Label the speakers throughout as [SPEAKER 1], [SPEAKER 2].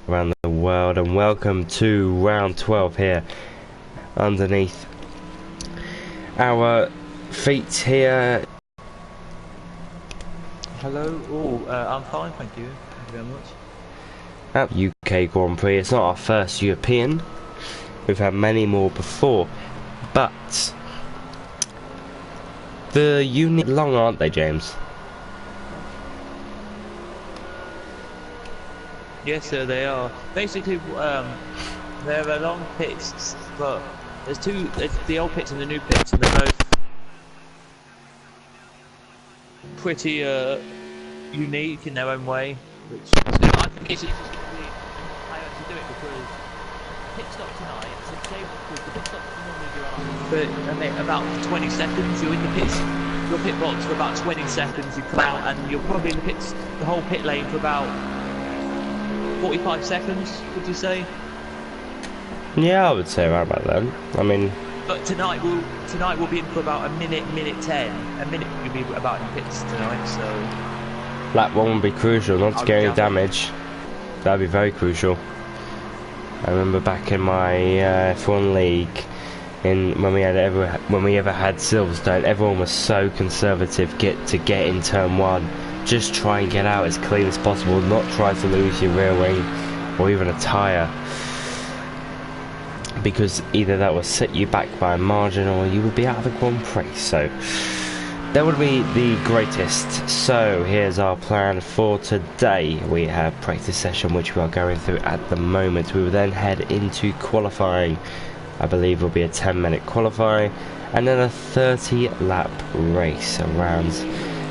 [SPEAKER 1] around the world, and welcome to round 12 here underneath our feet here.
[SPEAKER 2] Hello, I'm fine, thank you. Thank you very much.
[SPEAKER 1] At UK Grand Prix, it's not our first European. We've had many more before, but the unit long, aren't they, James?
[SPEAKER 2] Yes, sir, they are. Basically, there are long pits, but there's the old pits and the new pits, and they're both pretty unique in their own way. Which I think it's interesting how you actually do it, because pit stop tonight, so the pit stops normally do about 20 seconds. You're in the pits, your pit box for about 20 seconds. You come out, and you're probably in the whole pit lane for about 45 seconds, would you say?
[SPEAKER 1] Yeah, I would say around about then. I mean,
[SPEAKER 2] but tonight we'll be in for about a minute 10. A minute we'll be about in pits tonight, so
[SPEAKER 1] lap 1 would be crucial, not to get any damage. That'd be very crucial. I remember back in my F1 league, when we ever had Silverstone, everyone was so conservative to get in turn 1. Just try and get out as clean as possible, not try to lose your rear wing or even a tyre, because either that would set you back by a margin or you would be out of the Grand Prix. So that would be the greatest. So here's our plan for today. We have practice session, which we are going through at the moment. We will then head into qualifying. I believe it will be a 10-minute qualifying and then a 30-lap race around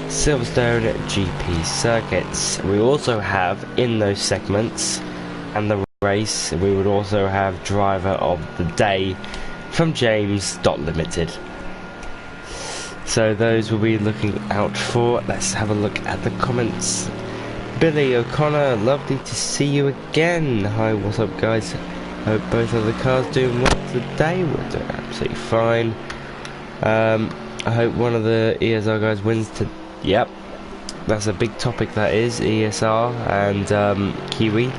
[SPEAKER 1] Silverstone GP circuits. We also have, in those segments and the race, we would also have driver of the day from James Limited. So those will be looking out for. Let's have a look at the comments. Billy O'Connor, lovely to see you again. Hi, what's up, guys? Hope both of the cars doing well today. We're doing absolutely fine. I hope one of the ESR guys wins to. Yep, that's a big topic, that is, ESR and Kiwi.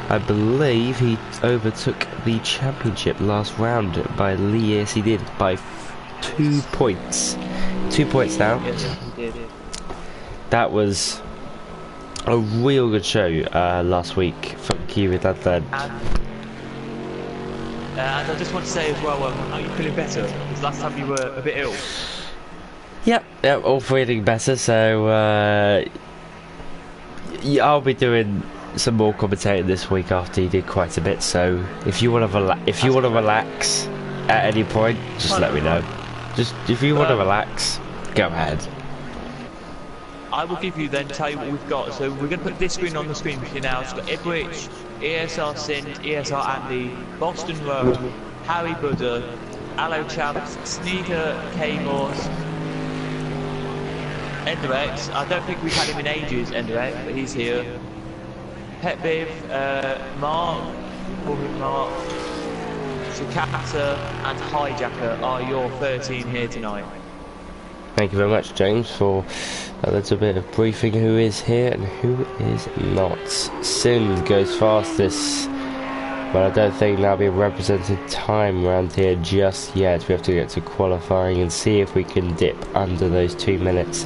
[SPEAKER 1] I believe he overtook the championship last round by Lee. Yes, he did, by 2 points. 2 points now.
[SPEAKER 2] Yes, he did.
[SPEAKER 1] That was a real good show last week from Kiwi. That
[SPEAKER 2] and I just want to say as well, are you feeling better? Because last time you were a bit ill.
[SPEAKER 1] Yep, all feeling better. So yeah, I'll be doing some more commentating this week after you did quite a bit. So if you want to relax at any point, just let me know. Just if you want to relax, go ahead.
[SPEAKER 2] I will give you tell you what we've got. So we're going to put this screen on the screen for you now. It's got Ipswich, ESR Sind, ESR Andy, Boston Road, Harry Buddha, Allo Champs, Sneaker, K-Morse, Enderex. I don't think we've had him in ages, Enderex, but he's here. Petbiv, Mark, Shikata and Hijacker are your 13 here tonight.
[SPEAKER 1] Thank you very much, James, for a little bit of briefing who is here and who is not. Sind goes fastest, but I don't think that'll be a represented time around here just yet. We have to get to qualifying and see if we can dip under those 2 minutes.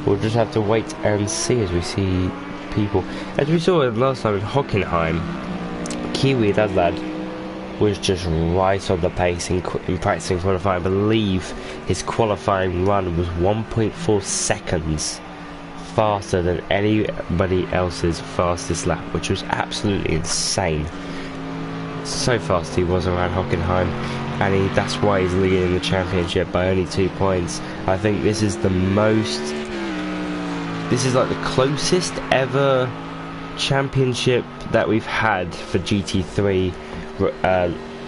[SPEAKER 1] We'll just have to wait and see as we see people. As we saw last time in Hockenheim, Kiwi, that lad, was just right on the pace in practicing qualifying. I believe his qualifying run was 1.4 seconds faster than anybody else's fastest lap, which was absolutely insane. So fast he was around Hockenheim, and that's why he's leading the championship by only 2 points. I think this is like the closest ever championship that we've had for GT3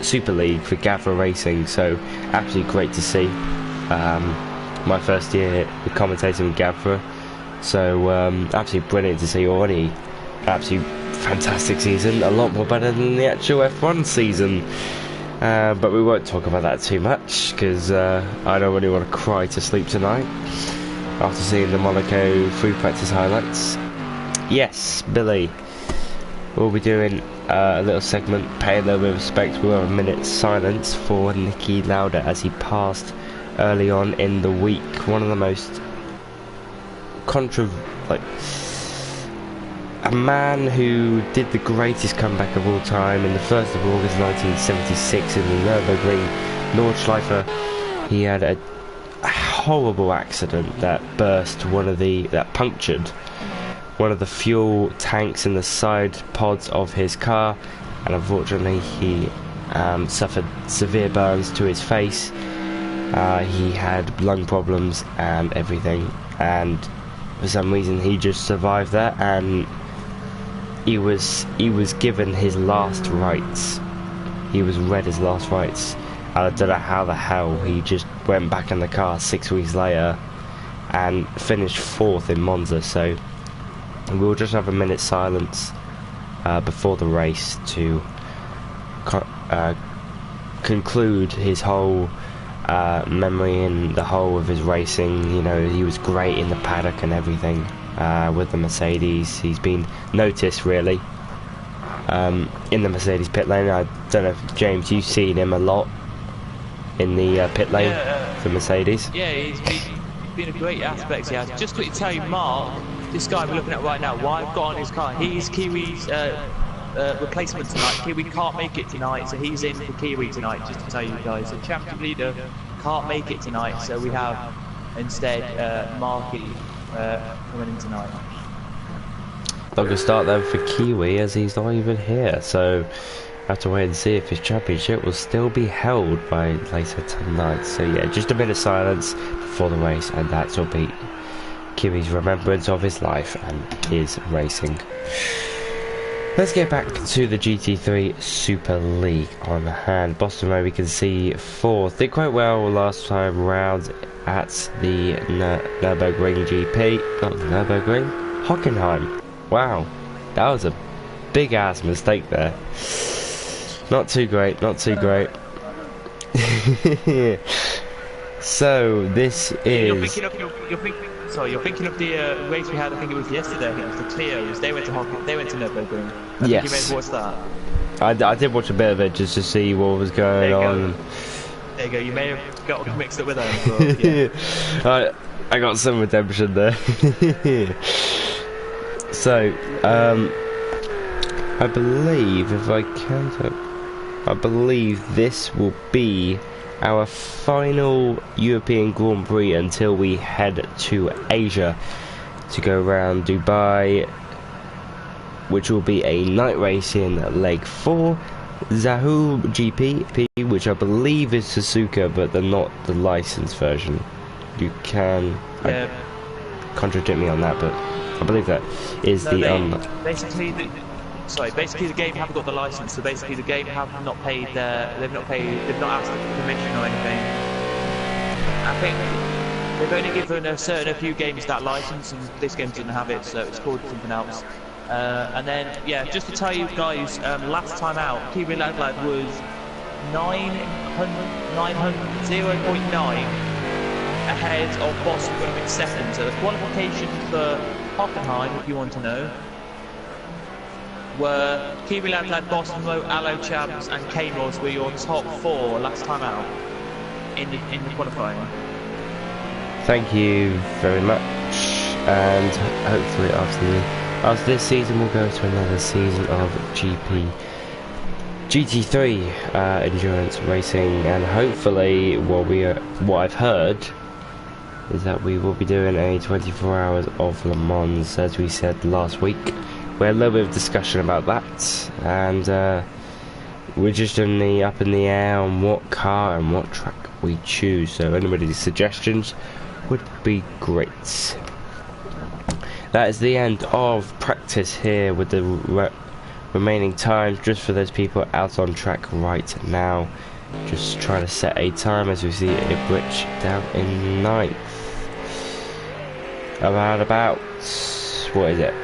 [SPEAKER 1] Super League for Gavra Racing, so absolutely great to see. My first year commentating with Gavra, so absolutely brilliant to see already. Absolutely fantastic season, a lot more better than the actual F1 season, but we won't talk about that too much because I don't really want to cry to sleep tonight after seeing the Monaco free practice highlights. Yes, Billy, we'll be doing a little segment, paying a little bit of respect. We'll have a minute's silence for Niki Lauda as he passed early on in the week. One of the most a man who did the greatest comeback of all time in the 1st of August 1976 in the Nürburgring Nordschleife. He had a horrible accident that punctured one of the fuel tanks in the side pods of his car, and unfortunately he suffered severe burns to his face. He had lung problems and everything, and for some reason he just survived that, and he was given his last rites. He was read his last rites. I don't know how the hell he just went back in the car 6 weeks later and finished 4th in Monza. So we'll just have a minute's silence before the race to conclude his whole memory and the whole of his racing. You know, he was great in the paddock and everything with the Mercedes. He's been noticed really in the Mercedes pit lane. I don't know if, James, you've seen him a lot in the pit lane for Mercedes.
[SPEAKER 2] Yeah, he's been a great aspect. Yeah, just quickly tell you, Mark, this guy we're looking at right now, what I've got on his car, he's Kiwi's replacement tonight. Kiwi can't make it tonight, so he's in for Kiwi tonight, just to tell you guys. The championship leader can't make it tonight, so we have instead Marky coming in tonight.
[SPEAKER 1] Not going to start then for Kiwi as he's not even here, so I have to wait and see if his championship will still be held by later tonight. So yeah, just a bit of silence before the race, and that will be Kiwi's remembrance of his life and his racing. Let's get back to the GT3 Super League on hand. Boston Road, we can see 4th. Did quite well last time round at the Nürburgring GP. Not the Nürburgring, Hockenheim. Wow, that was a big ass mistake there. Not too great, not too great. So this is...
[SPEAKER 2] You're thinking of the race we had. I think it was yesterday. I think it was the Clios. They went to Nürburgring.
[SPEAKER 1] Yes.
[SPEAKER 2] You may have watched that.
[SPEAKER 1] I did watch a bit of it just to see what was going on.
[SPEAKER 2] There you go. You may have got mixed up with them. Yeah.
[SPEAKER 1] I got some redemption there. So, I believe, if I count up, I believe this will be our final European Grand Prix until we head to Asia to go around Dubai, which will be a night race in Leg 4, Zahoo GP, which I believe is Suzuka, but they're not the licensed version. You can contradict me on that, but I believe that is
[SPEAKER 2] basically the game haven't got the license, so basically the game have not paid they've not asked for permission or anything. I think they've only given a few games that license, and this game doesn't have it, so it's called something else. And then yeah, just to tell you guys, last time out Kiwi Lad was 0.9 ahead of Boston Road in second. So the qualification for Hockenheim, if you want to know, were Kiwi Lad, Boston Road, Aloe Chabs and K-Mods were your top 4 last time out in the qualifying.
[SPEAKER 1] Thank you very much, and hopefully after this season we'll go to another season of GT3 endurance racing, and hopefully what I've heard is that we will be doing a 24 hours of Le Mans, as we said last week. We had a little bit of discussion about that, and we're just up in the air on what car and what track we choose. So anybody's suggestions would be great. That is the end of practice here with the remaining times, just for those people out on track right now. Just trying to set a time as we see Ipswich down in 9th. About what is it?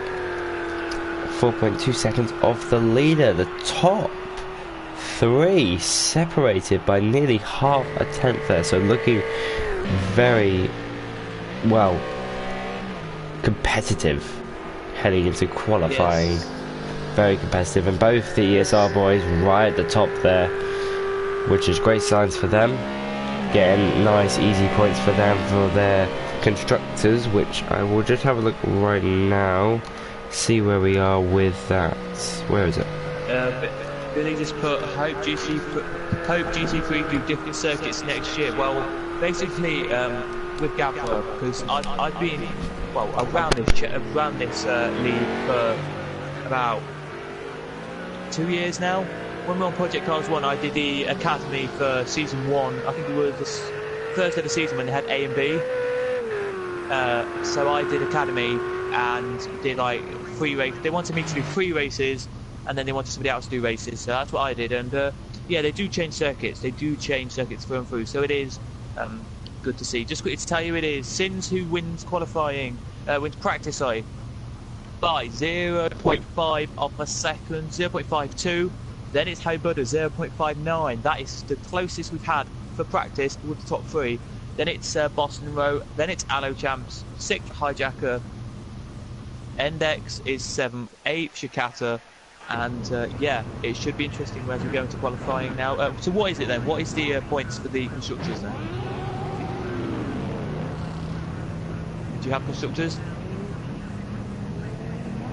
[SPEAKER 1] 4.2 seconds off the leader. The top 3 separated by nearly half a tenth there, so looking very well competitive heading into qualifying.
[SPEAKER 2] Yes.
[SPEAKER 1] very competitive, and both the ESR boys right at the top there, which is great signs for them. Getting nice easy points for them for their constructors, which I will just have a look right now, see where we are with that. Where is it?
[SPEAKER 2] Billy just put hope GT3 do different circuits next year. Well, basically with Gavra, because I've been around this league for about 2 years now. When we were on Project Cars 1, I did the academy for season 1. I think it was the first ever season when they had A and B. So I did academy and did like 3 races. They wanted me to do 3 races, and then they wanted somebody else to do races. So that's what I did. And yeah, they do change circuits. They do change circuits through and through. So it is good to see. Just quickly to tell you, it is Sins who wins qualifying, wins practice, sorry, by 0.5 of a second, 0.52. Then it's Howbutter, 0.59. That is the closest we've had for practice with the top 3. Then it's Boston Row. Then it's Allo Champs, 6th Hijacker. Endex is 7th, 8th Shikata. And yeah, it should be interesting as we go into qualifying now. So what is it then? What is the points for the constructors then? Do you have constructors?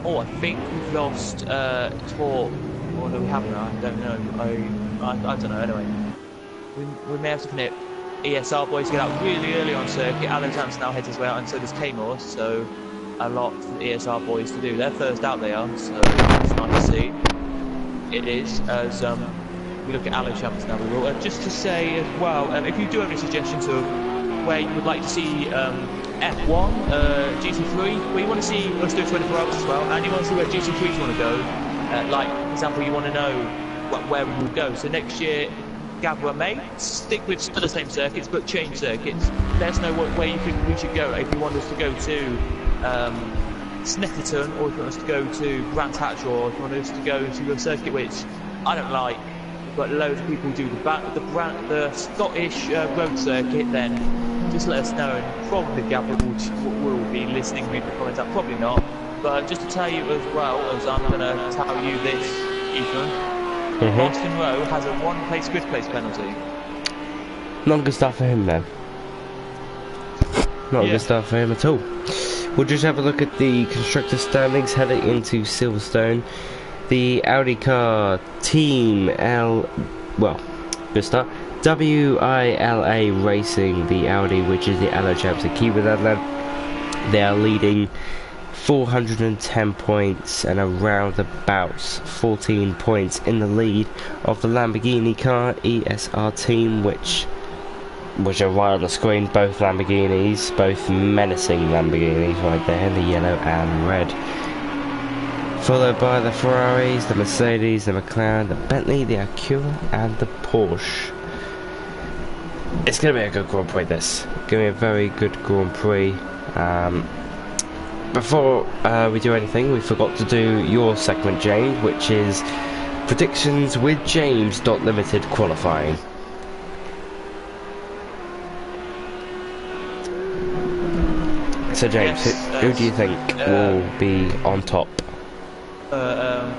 [SPEAKER 2] Oh, I think we've lost Torque. Or no, we haven't. I don't know. I don't know. Anyway, we may have to connect. ESR boys get out really early on circuit. Alan Champs now heads his way out, and so does K-Morse. So a lot for the ESR boys to do. They're first out. They are. So it's nice to see. It is as we look at Alan Champs now. We will just to say as well. If you do have any suggestions of where you would like to see F1, GT3, where you want to see us do 24 hours as well, and you want to see where GT3s want to go. Like, for example, you want to know where we will go. So next year, Gavra may stick with the same circuits, but change circuits. Let us know where you think we should go. If you want us to go to Snetterton, or if you want us to go to Brands Hatch, or if you want us to go to a circuit which I don't like, but loads of people do, the Scottish road circuit, then just let us know. And probably Gavra will be listening, read the comments out. Probably not. But just to tell you as well, as I'm going to tell you this, Ethan, Boston Row has a 1-place grid place penalty.
[SPEAKER 1] Not good stuff for him then. Not good stuff for him at all. We'll just have a look at the constructor standings heading into Silverstone. The Audi car team good start. WILA Racing, the Audi, which is the Allo Champs, and keep with that then. They are leading 410 points and around about 14 points in the lead of the Lamborghini car ESR team, which are right on the screen. Both Lamborghinis, both menacing Lamborghinis right there, the yellow and red. Followed by the Ferraris, the Mercedes, the McLaren, the Bentley, the Acura and the Porsche. It's going to be a good Grand Prix this. Going to be a very good Grand Prix. Before we do anything, we forgot to do your segment, James, which is predictions with James Limited qualifying. So James, who do you think will be on top?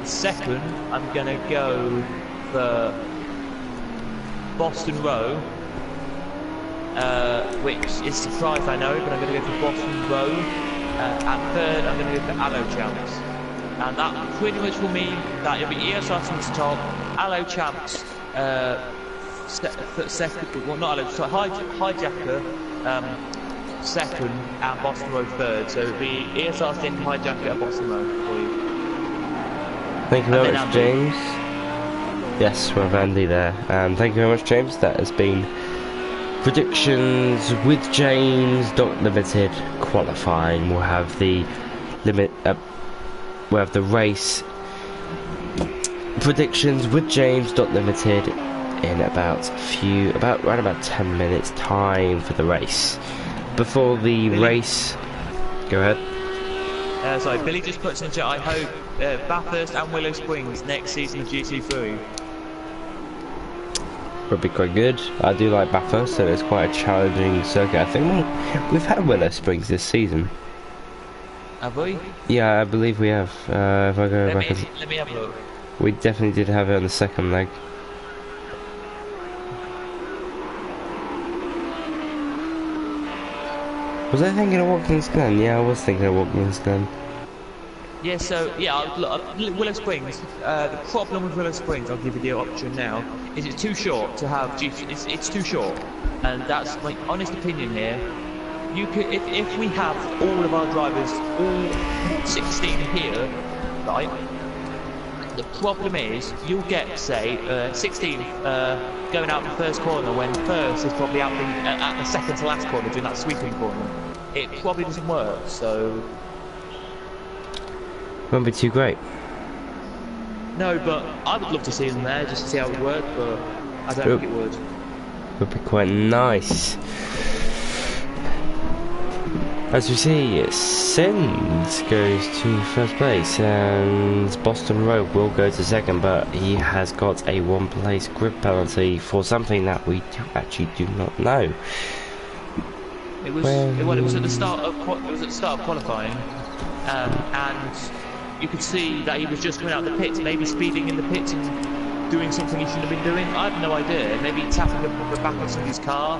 [SPEAKER 2] Second, I'm going to go for Boston Row, which is a surprise, I know, but I'm going to go for Boston Row. And third, I'm going to go for Allo Champs. And that pretty much will mean that it'll be ESR team's top, Allo Champs second, well not Allo, sorry, Hijacker second, and Boston Row third. So it'll be ESR team, Hijacker, and Boston Row for you.
[SPEAKER 1] Thank you very much, James. Yes, we have Andy there. Thank you very much, James. That has been predictions with James Limited qualifying. We'll have the we'll have the race predictions with James Limited in around about 10 minutes time for the race. Before the race, go ahead.
[SPEAKER 2] Sorry, Billy just puts in chat, I hope Bathurst and Willow Springs next season of GT3.
[SPEAKER 1] Would be quite good. I do like Bathurst, so it's quite a challenging circuit. I think we've had Willow Springs this season.
[SPEAKER 2] Have we?
[SPEAKER 1] Yeah, I believe we have. If I go back,
[SPEAKER 2] Let me have a look.
[SPEAKER 1] we definitely did have it on the second leg. Was I thinking of Watkins Glen? Yeah, I was thinking of Watkins Glen.
[SPEAKER 2] Yeah, so, yeah, look, Willow Springs, the problem with Willow Springs, I'll give you the option now, is it's too short to have it's too short. And that's my honest opinion here. You could, if we have all of our drivers, all 16 here, right, the problem is, you'll get, say, 16 going out the first corner when first is probably out at the second to last corner doing that sweeping corner. It probably doesn't work, so...
[SPEAKER 1] Won't be too great.
[SPEAKER 2] No, but I would love to see them there just to see how it would work, but I don't think it would.
[SPEAKER 1] Would be quite nice. As we see, Sins goes to first place and Boston Road will go to second, but he has got a one-place grid penalty for something that we actually do not know.
[SPEAKER 2] It was at the start of qualifying, and you could see that he was just coming out the pits, maybe speeding in the pits and doing something he shouldn't have been doing. I have no idea. Maybe tapping the back of somebody's car.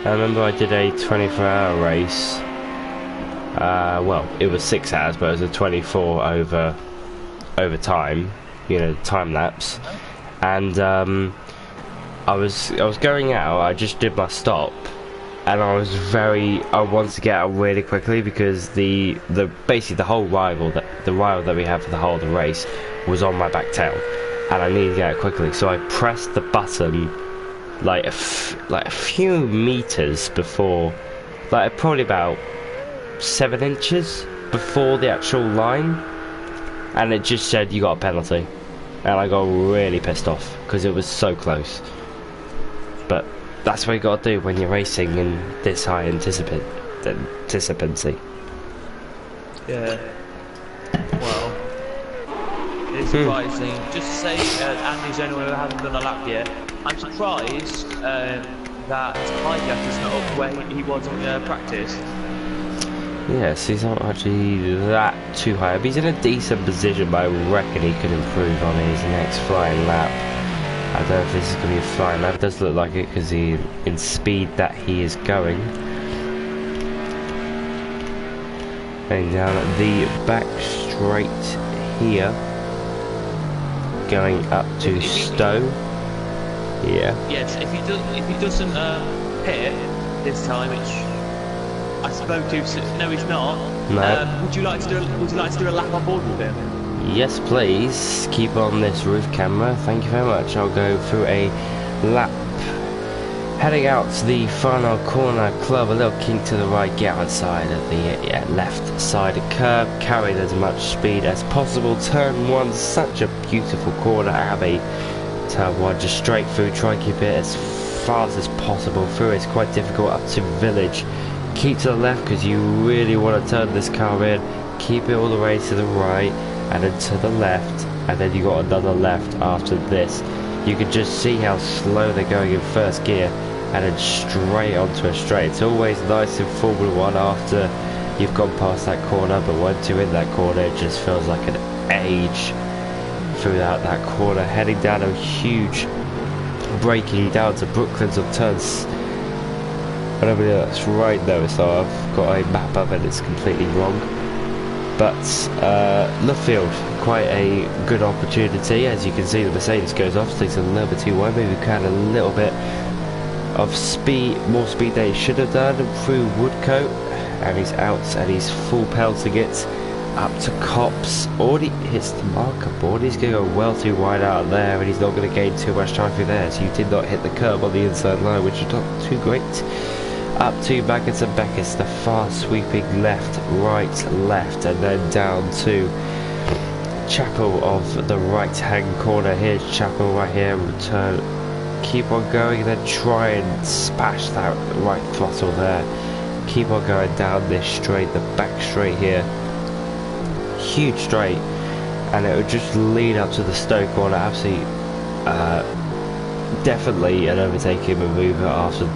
[SPEAKER 1] I remember I did a 24-hour race. Well, it was 6 hours, but it was a 24 over time. You know, time lapse. And I was going out. I just did my stop. And I wanted to get out really quickly because basically the rival that we had for the whole of the race was on my back tail, and I needed to get out quickly. So I pressed the button like a few meters before, like probably about 7 inches before the actual line, and it just said you got a penalty, and I got really pissed off because it was so close. But that's what you got to do when you're racing in this high anticipancy.
[SPEAKER 2] Yeah. Well, it's surprising. Just to say, Andy's the only one who hasn't done a lap yet. I'm surprised that his hijack is not up where he was in practice.
[SPEAKER 1] Yes, he's not actually that too high. But he's in a decent position, but I reckon he could improve on his next flying lap. I don't know if this is going to be a flying lap. It does look like it because in speed that he is going. Heading down the back straight here. Going up to Stowe. Yeah. Yes,
[SPEAKER 2] if he doesn't pit this time, which I spoke to. No, he's not.
[SPEAKER 1] No.
[SPEAKER 2] Would you like to do a lap on board with him?
[SPEAKER 1] Yes, please. Keep on this roof camera. Thank you very much. I'll go through a lap. Heading out to the final corner club, a little kink to the right, get outside of the left side curb, carrying as much speed as possible. Turn 1, such a beautiful corner. Abbey, turn 1, just straight through. Try and keep it as fast as possible through. It's quite difficult up to Village. Keep to the left because you really want to turn this car in. Keep it all the way to the right. And then to the left, and then you got another left after this. You can just see how slow they're going in first gear, and then straight onto a straight. It's always nice in Formula 1 after you've gone past that corner, but once you're in that corner, it just feels like an age throughout that corner. Heading down a huge braking down to Brooklands on turns. I don't believe that's right though, so I've got a map up and it's completely wrong. But Luffield, quite a good opportunity. As you can see, the Mercedes goes off, takes a little bit too wide. Maybe we had a little bit of speed, more speed than he should have done through Woodcote, and he's out and he's full pelting it up to Cops. Already hits the marker board. He's going to go well too wide out there, and he's not going to gain too much time through there. So you did not hit the curb on the inside line, which is not too great. Up to Baggins and Beckis, the fast sweeping left, right, left, and then down to Chapel of the right hand corner. Here's Chapel right here, return, keep on going, and then try and smash that right throttle there. Keep on going down this straight, the back straight here, huge straight, and it would just lead up to the Stowe corner. Absolutely definitely an overtaking maneuver after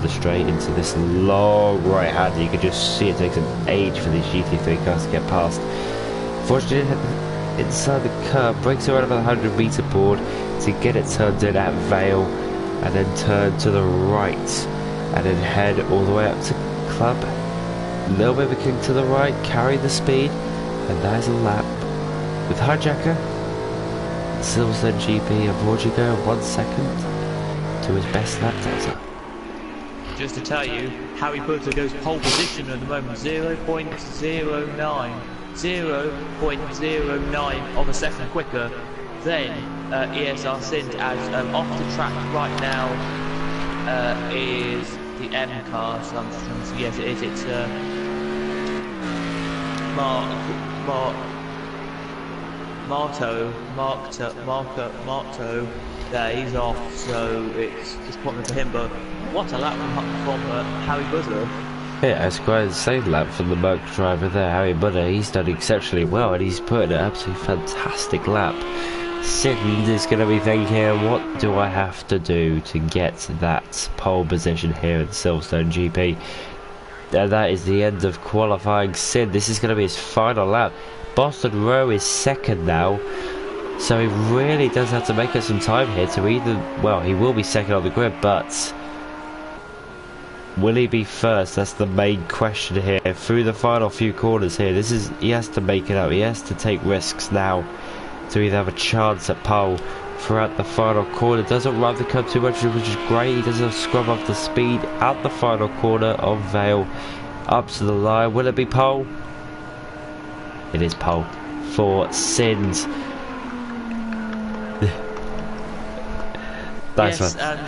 [SPEAKER 1] the straight into this long right hand. You could just see it takes an age for these GT3 cars to get past. Fortunately, inside the curve, brakes around about the 100-meter board to get it turned in at Vale, and then turn to the right, and then head all the way up to Club. A little bit of a kick to the right, carry the speed, and that is a lap. With Hijacker, Silverstone GP unfortunately going 1 second to his best lap data.
[SPEAKER 2] Just to tell you, Harry Potter goes pole position at the moment, 0.09. 0.09 of a second quicker than ESR Sint, as off the track right now is the M car. So I'm just trying to see, yes it is, it's Marto, there, he's off, so it's disappointment for him, but what a lap from Harry Buzzer.
[SPEAKER 1] Yeah, it's quite a safe lap from the Merc driver there, Harry Budder. He's done exceptionally well, and he's put an absolutely fantastic lap. Sind is going to be thinking, what do I have to do to get that pole position here at Silverstone GP? And that is the end of qualifying Sind. This is going to be his final lap. Boston Rowe is second now, so he really does have to make us some time here to either, well, he will be second on the grid, but will he be first? That's the main question here. Through the final few corners here, he has to make it up. He has to take risks now to either have a chance at pole throughout the final corner. Doesn't run the curb too much, which is great. He doesn't scrub off the speed at the final corner of Vale up to the line. Will it be pole? It is pole for Sind. Nice
[SPEAKER 2] yes,
[SPEAKER 1] one.
[SPEAKER 2] And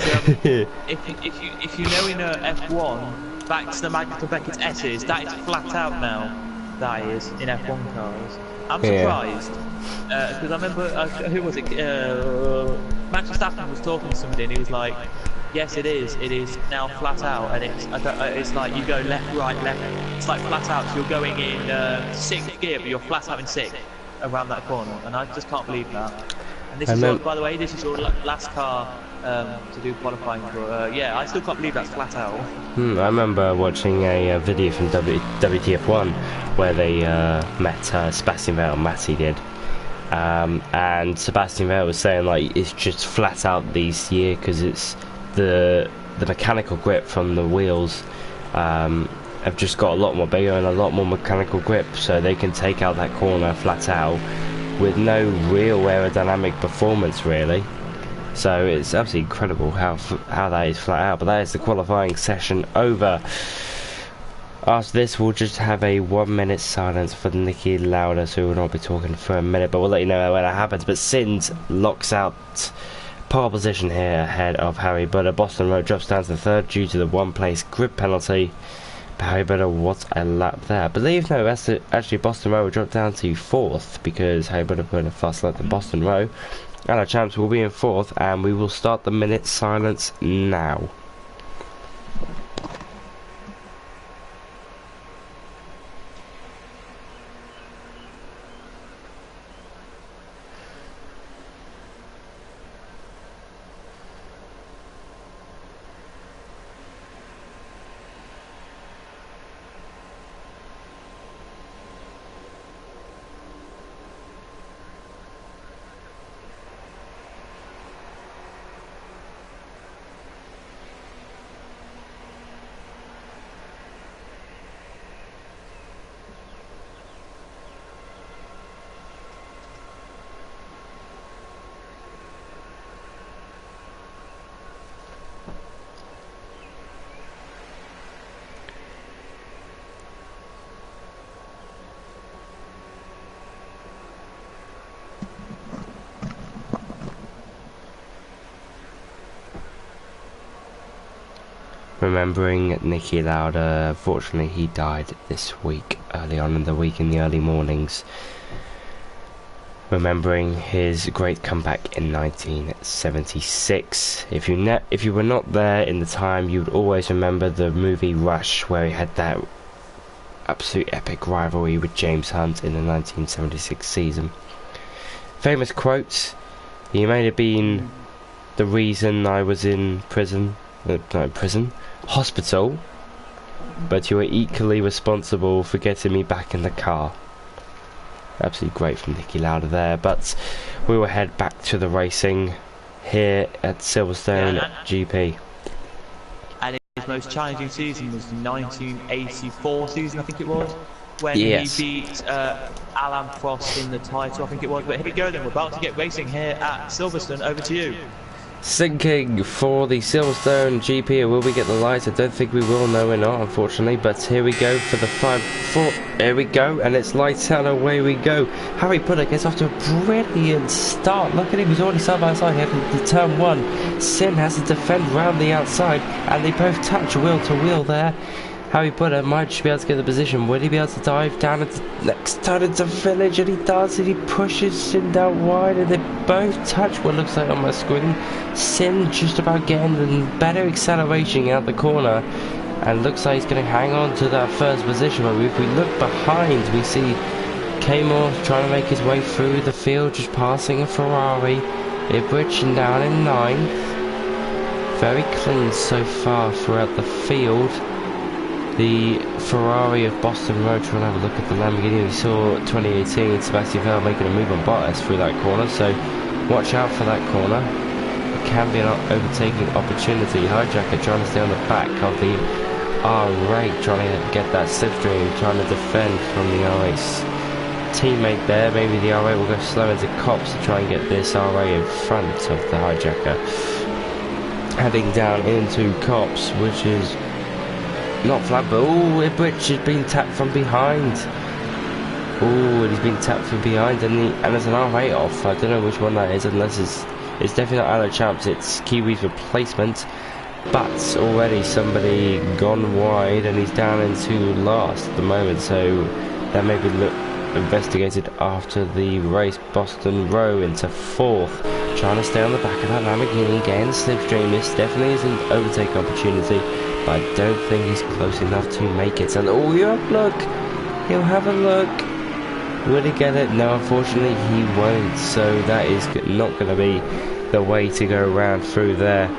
[SPEAKER 2] if you know in F1, back to the Magnussen Beckett's S's, that is flat out now. That is in F1 cars. I'm surprised because I remember who was it? Max Verstappen was talking to somebody, and he was like, "Yes, it is. It is now flat out, and it's like you go left, right, left. It's like flat out. So you're going in 6th gear, but you're flat out in 6th around that corner, and I just can't believe that." And this is your, by the way, this is your last car to do qualifying for. Yeah, I still can't believe that's flat out.
[SPEAKER 1] I remember watching a video from WTF1 where they met Sebastian Vettel and Matty did. And Sebastian Vettel was saying like it's just flat out this year because it's the mechanical grip from the wheels have just got a lot more bigger and a lot more mechanical grip, so they can take out that corner flat out with no real aerodynamic performance really. So it's absolutely incredible how that is flat out. But that is the qualifying session over. After this, we'll just have a 1 minute silence for Niki Lauda, so we'll not be talking for a minute, but we'll let you know when that happens. But Sind locks out pole position here ahead of Harry Budder. Boston Rowe drops down to third due to the one-place grid penalty. But Harry Budder, what a lap there. I believe, no, actually Boston Rowe will drop down to fourth because Harry Budder put in a fast lap than Boston Rowe. And our champs will be in fourth, and we will start the minute silence now. Remembering Niki Lauda, unfortunately he died this week, early on in the week, in the early mornings. Remembering his great comeback in 1976. If you were not there in the time, you would always remember the movie Rush, where he had that absolute epic rivalry with James Hunt in the 1976 season. Famous quotes: "He may have been the reason I was in prison, hospital, but you were equally responsible for getting me back in the car. Absolutely great from Nicky Lauda there, but we will head back to the racing here at Silverstone GP.
[SPEAKER 2] And his most challenging season was the 1984 season, I think it was, when
[SPEAKER 1] yes.
[SPEAKER 2] he beat Alain Prost in the title, I think it was. But here we go then, we're about to get racing here at Silverstone. Over to you.
[SPEAKER 1] Sinking for the Silverstone GP. Will we get the lights? I don't think we will. No, we're not, unfortunately. But here we go for the 5-4. Here we go, and it's lights out. Away we go. Harry Potter gets off to a brilliant start. Look at him. He's already side by side here for turn 1. Sin has to defend round the outside, and they both touch wheel to wheel there. Harry Potter might just be able to get the position. Will he be able to dive down into next turn into village? And he does it. He pushes Sin down wide, and they both touch what looks like on my screen. Sin just about getting the better acceleration out the corner, and looks like he's going to hang on to that first position. But if we look behind, we see K-Moore trying to make his way through the field, just passing a Ferrari. Ibrich down in 9th. Very clean so far throughout the field. The Ferrari of Boston Road trying to have a look at the Lamborghini. We saw 2018 Sebastian Vettel making a move on Bottas through that corner, so watch out for that corner. It can be an overtaking opportunity. Hijacker trying to stay on the back of the R8, trying to get that slipstream, trying to defend from the R8's teammate there. Maybe the R8 will go slow into Cops to try and get this R8 in front of the Hijacker. Heading down into Cops, which is not flat, but Ibrich has been tapped from behind. And he's been tapped from behind, and there's an R8 off. I don't know which one that is, unless it's definitely not Alan Champs, it's Kiwi's replacement. But already somebody gone wide, and he's down into last at the moment, so that may be investigated after the race. Boston Row into 4th, trying to stay on the back of that Lamborghini, getting slipstream. This definitely is an overtake opportunity, but I don't think he's close enough to make it. And look, he'll have a look. Will he get it? No, unfortunately he won't. So that is not going to be the way to go around through there.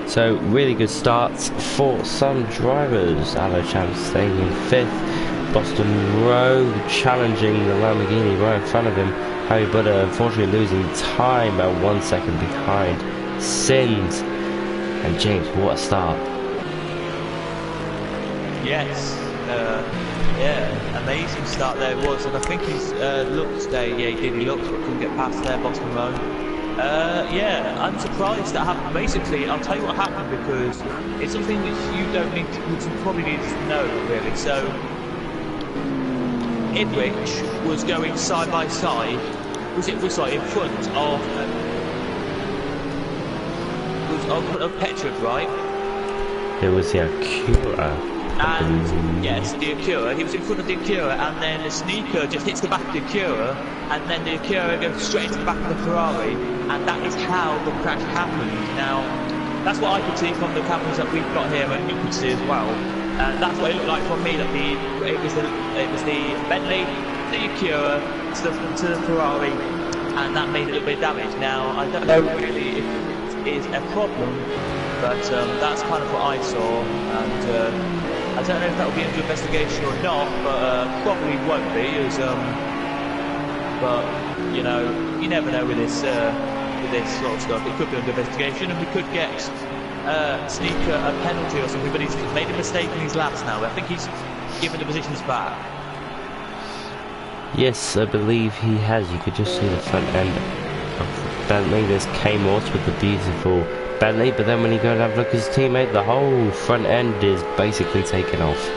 [SPEAKER 1] So really good starts for some drivers. Alo Champs staying in 5th. Boston Row challenging the Lamborghini right in front of him. Harry Potter unfortunately losing time at 1 second behind Sins. And James, what a start.
[SPEAKER 2] Yes, yeah, amazing start there it was, and I think he's looked today, yeah he did, he looked, but couldn't get past there, Boston Road. Yeah, I'm surprised that happened. Basically, I'll tell you what happened, because it's something which you don't need to, which you probably need to know, really. So, Ibrich was going side by side, was like in front of Petrov, right?
[SPEAKER 1] It was the Acura.
[SPEAKER 2] And yes, the Acura. He was in front of the Acura, and then the sneaker just hits the back of the Acura, and then the Acura goes straight into the back of the Ferrari, and that is how the crash happened. Now, that's what I could see from the cameras that we've got here, and you could see as well. And that's what it looked like from me. That it was the Bentley, the Acura to the Ferrari, and that made a little bit of damage. Now, I don't know really if is a problem, but that's kind of what I saw, and I don't know if that will be under investigation or not, but probably won't be, but you know, you never know with this sort of stuff. It could be under investigation, and we could get Sneaker a penalty or something, but he's made a mistake in his laps now. I think he's given the positions back.
[SPEAKER 1] Yes, I believe he has. You could just see the front end of Bentley. There's K-Morse with the beautiful Bentley, but then when you go and have a look at his teammate, the whole front end is basically taken off.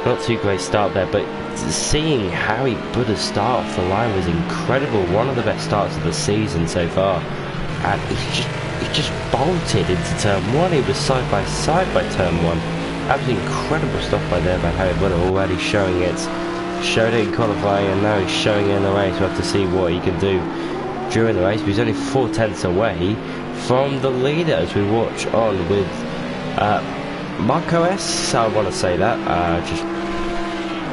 [SPEAKER 1] Not too great start there, but seeing Harry Buddha start off the line was incredible. One of the best starts of the season so far, and he just bolted into turn 1. He was side by side by turn 1. Absolutely incredible stuff by Harry Buddha, already showing it. Showed it in qualifying, and now he's showing it in the race. We'll have to see what he can do during the race, but he's only 4 tenths away from the leader as we watch on with Marco S. I want to say that. Just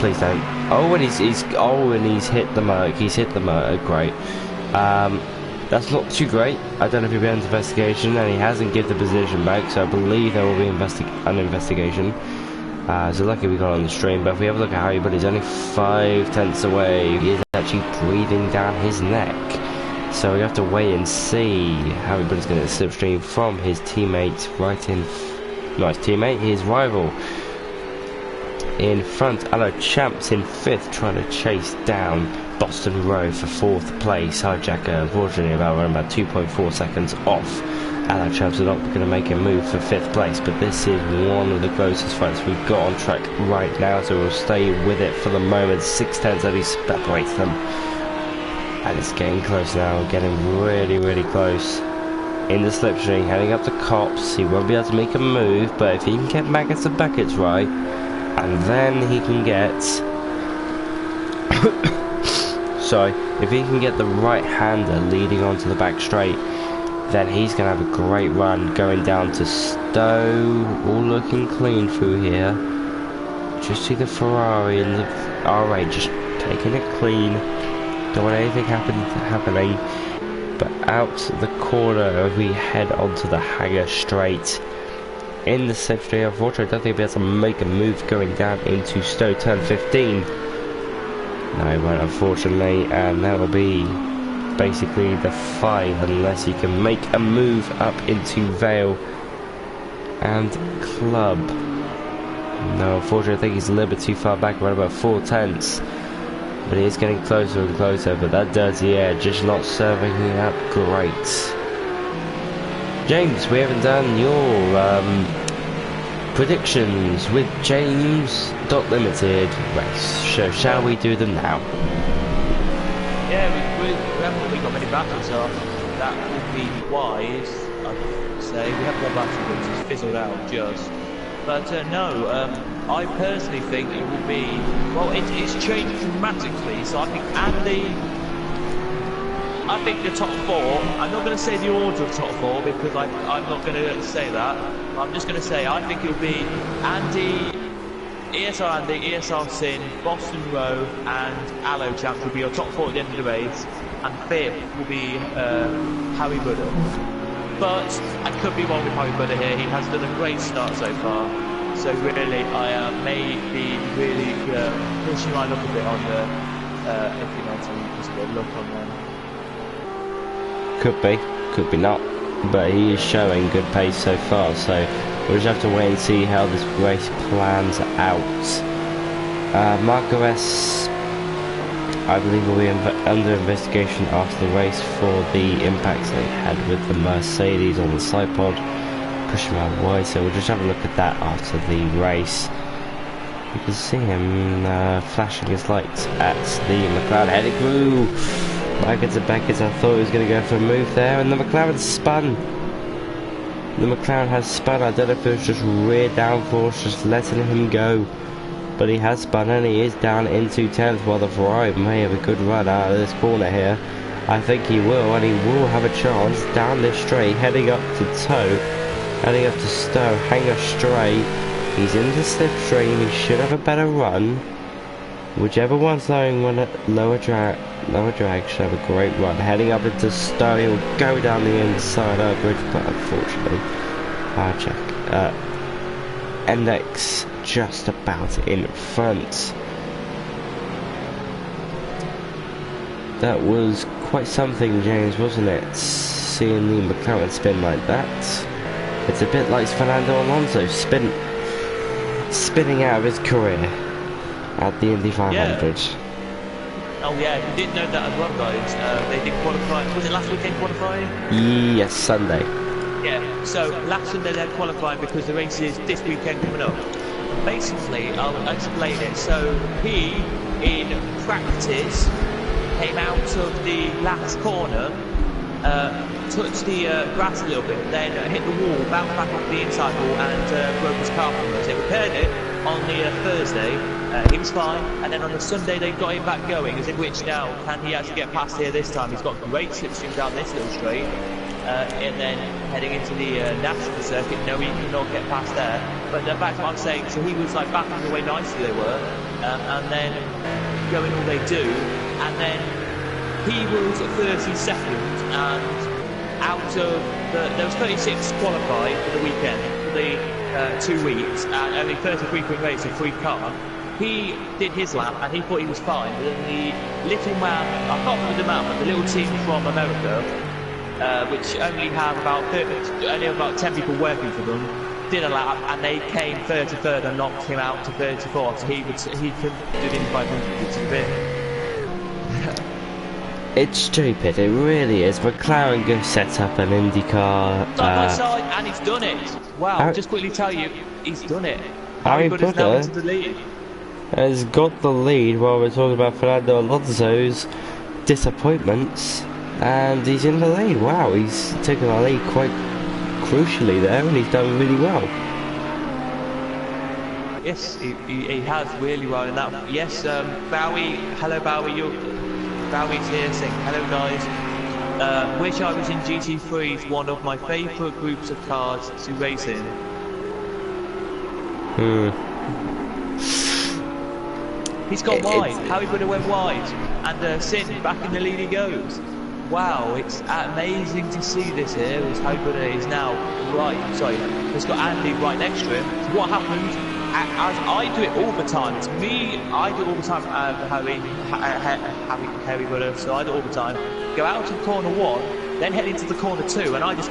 [SPEAKER 1] please don't. Oh, and he's hit the motor. He's hit the motor. Great. That's not too great. I don't know if he'll be under investigation, and he hasn't given the position back, so I believe there will be an investigation. So lucky we got on the stream, but if we have a look at Harry, but he's only 5 tenths away. He is actually breathing down his neck. So we have to wait and see how everybody's going to slipstream from his teammate right in... Not his teammate, his rival. In front, Hello Champs in 5th, trying to chase down Boston Row for 4th place. Hijacker, unfortunately, around 2.4 seconds off. Hello Champs are not going to make a move for 5th place, but this is one of the closest fights we've got on track right now, so we'll stay with it for the moment. 6 tenths at least separates them. And it's getting close now, getting really, really close. In the slipstream, heading up to Cops. He won't be able to make a move, but if he can get Maggots and Buckets right, and then he can get... Sorry, if he can get the right-hander leading onto the back straight, then he's going to have a great run going down to Stowe. All looking clean through here. Just see the Ferrari and the R8 just taking it clean. Don't want anything happening. But out the corner we head onto the Hanger straight. In the slipstream, unfortunately, I don't think he'll be able to make a move going down into Stowe turn 15. No, he won't, unfortunately, and that will be basically the 5 unless he can make a move up into Vale and Club. No, unfortunately, I think he's a little bit too far back, around about 4 tenths. But he is getting closer and closer, but that dirty air just not serving him up great. James, we haven't done your predictions with James.Limited race. So shall we do them now?
[SPEAKER 2] Yeah, we haven't really got many battles off. That would be wise, I would say. We haven't got a battle which is fizzled out just. But no, I personally think it will be... Well, it's changed dramatically, so I think I think the top 4, I'm not going to say the order of top 4 because I'm not going to say that. I'm just going to say I think it'll be Andy, ESR Sin, Boston Row and Allo Champs will be your top 4 at the end of the race, and 5th will be Harry Buddha. But I could be wrong with Harry Buddha here. He has done a great start so far. So really, I may be really pushing my luck a bit on the F90, just a bit of luck on them.
[SPEAKER 1] Could be not, but he is showing good pace so far, so we'll just have to wait and see how this race plans out. Marco S, I believe, will be under investigation after the race for the impacts they had with the Mercedes on the side pod, pushing around wide, so we'll just have a look at that after the race. You can see him flashing his lights at the McLaren heading through. Maggots and Beckett, I thought he was going to go for a move there, and the McLaren spun. The McLaren has spun. I don't know if it was just rear downforce, just letting him go. But he has spun and he is down into 10th, while the Ferrari may have a good run out of this corner here. I think he will, and he will have a chance down this straight, heading up to Toe, heading up to Stowe, Hanger straight. He's in the slipstream, he should have a better run. Whichever one's lower drag should have a great run. Heading up into Stowe, he'll go down the inside of the bridge, but unfortunately, Index just about in front. That was quite something, James, wasn't it? Seeing the McLaren spin like that. It's a bit like Fernando Alonso spinning out of his career at the Indy 500.
[SPEAKER 2] Yeah. Oh yeah, you didn't know that as well, guys. They did qualify. Was it last weekend qualifying?
[SPEAKER 1] Yes, Sunday.
[SPEAKER 2] Yeah, so last Sunday they had qualifying because the race is this weekend coming up. Basically, I'll explain it. So he, in practice, came out of the last corner, touched the grass a little bit, then hit the wall, bounced back off the inside wall and broke his car from it. They repaired it on the Thursday, he was fine, and then on the Sunday they got him back going, as in which now, can he actually get past here this time? He's got great slipstream down this little straight, and then heading into the national circuit, no, he cannot get past there. But back to what I'm saying, so he was like battling away nicely they were, and then going all they do, and then he was 32nd, and out of there was 36 qualified for the weekend, for the 2 weeks, and only 33 race, a free car. He did his lap and he thought he was fine, but then the little man, I can't remember the man, but the little team from America, which only have about 10 people working for them, did a lap and they came 33rd and knocked him out to 34th. So he couldn't do the 500, which is a bit.
[SPEAKER 1] It's stupid, it really is. McLaren go set up an IndyCar.
[SPEAKER 2] Side by side, and he's done it. Wow, just quickly tell you, he's done it.
[SPEAKER 1] Harry
[SPEAKER 2] Everybody's now into the lead.
[SPEAKER 1] Has got the lead while we're talking about Fernando Alonso's disappointments, and he's in the lead. Wow, he's taken the lead quite crucially there, and he's done really well.
[SPEAKER 2] Yes, he has really well in that. Yes, Bowie, hello Bowie, Bowie's here saying hello guys. Wish I was in GT3, it's one of my favourite groups of cars to race in. He's gone wide. Harry Buddha went wide, and Sin back in the lead he goes. Wow, it's amazing to see this here. As Harry Buddha is now he's got Andy right next to him. So what happens? As I do it all the time. It's me. I do it all the time. Harry Buddha. So I do it all the time. Go out to corner 1, then head into the corner 2, and I just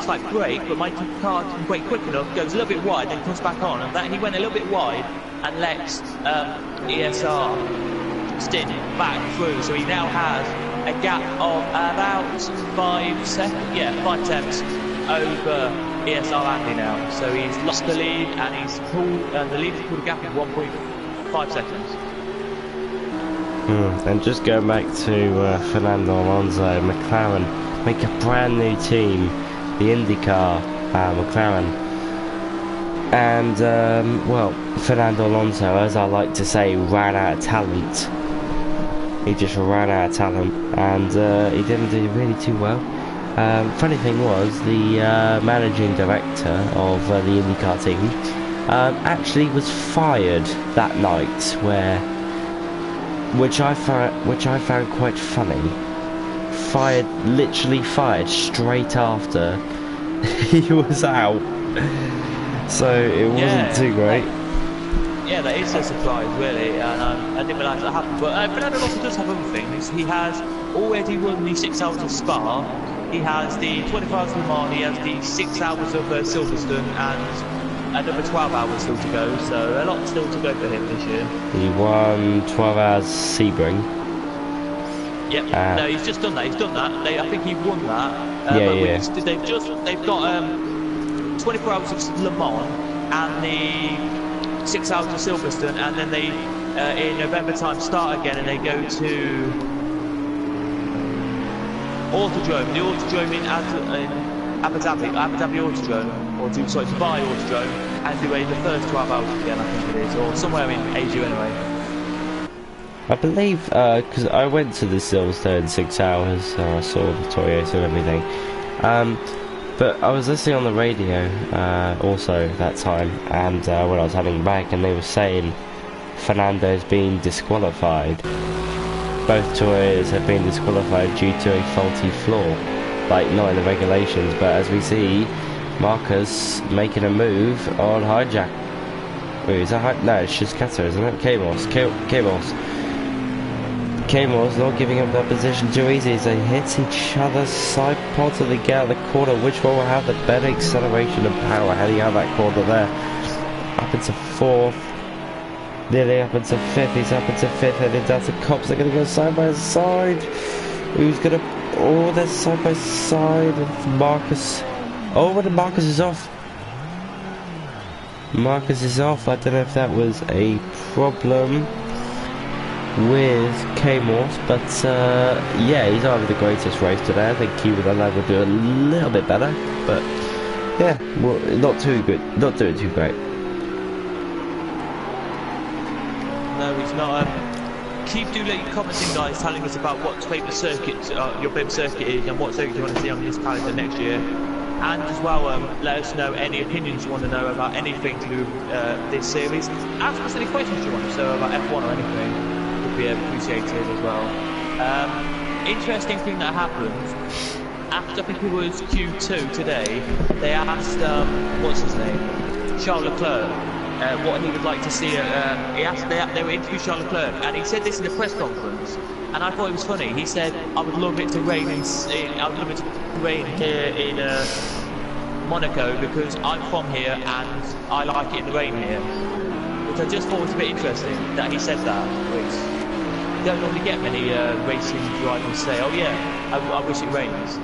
[SPEAKER 2] like brake, but my car can brake quick enough, goes a little bit wide, then comes back on, and that he went a little bit wide and lets ESR stint back through, so he now has a gap of about 5 seconds, 5 tenths over ESR Andy now. So he's lost the lead, and he's pulled the lead has pulled a gap of 1.5 seconds.
[SPEAKER 1] And just going back to Fernando Alonso, McLaren make a brand new team, the IndyCar McLaren, and well, Fernando Alonso, as I like to say, ran out of talent. He just ran out of talent, and he didn't do really too well. Funny thing was, the managing director of the IndyCar team actually was fired that night, which I found quite funny. Literally fired straight after he was out. So it wasn't too great.
[SPEAKER 2] Yeah, that is a surprise, really, and I didn't realise that happened. But Fernando also does have other things. He has already won the 6 hours of Spa. He has the 24 hours of Le Mans. He has the 6 hours of Silverstone, and another 12 hours still to go. So a lot still to go for him this year.
[SPEAKER 1] He won 12 hours Sebring.
[SPEAKER 2] Yep. No, he's just done that. He's done that. I think he won that. They've got 24 hours of Le Mans and the 6 hours of Silverstone, and then they in November time start again, and they go to Autodrome, the Autodrome in Abu Dhabi Autodrome, or Dubai Autodrome, and do the first 12 hours again, I think it is, or somewhere in Asia anyway.
[SPEAKER 1] I believe, because I went to the Silverstone 6 hours, I saw the Toyota and everything, but I was listening on the radio also that time, and when I was heading back, and they were saying Fernando's been disqualified. Both Toyotas have been disqualified due to a faulty floor, like not in the regulations, but as we see, Marcus making a move on hijack. Wait, is that no, it's just Kato, isn't it? K-Mor's not giving up that position too easy as they hit each other's side pods as they get out of the corner. Which one will have the better acceleration and power heading out that corner there? Up into 4th, nearly up into 5th, he's up into 5th, heading down to Cops. They're going to go side by side. Who's going to... Oh, they're side by side of Marcus. Oh, but Marcus is off. Marcus is off. I don't know if that was a problem with K-Morse, but yeah, he's not having the greatest race today. I think he would do a little bit better, but yeah, well, not too good, not doing too great.
[SPEAKER 2] No, he's not. Keep leaving comments in, guys, telling us about what favourite circuit your favourite circuit is, and what circuit you want to see on this calendar next year. And as well, let us know any opinions you want to know about anything to do with this series. Ask us any questions you want, so about F1 or anything would be appreciated as well. interesting thing that happened after, I think it was Q2 today, they asked what's his name, Charles Leclerc, what he would like to see. They were interviewing Charles Leclerc, and he said this in a press conference, and I thought it was funny. He said, "I would love it to rain I would love it to rain here in Monaco because I'm from here and I like it in the rain here." Which I just thought was a bit interesting that he said that. Which you don't normally get many racing drivers say, "Oh yeah, I wish it rains."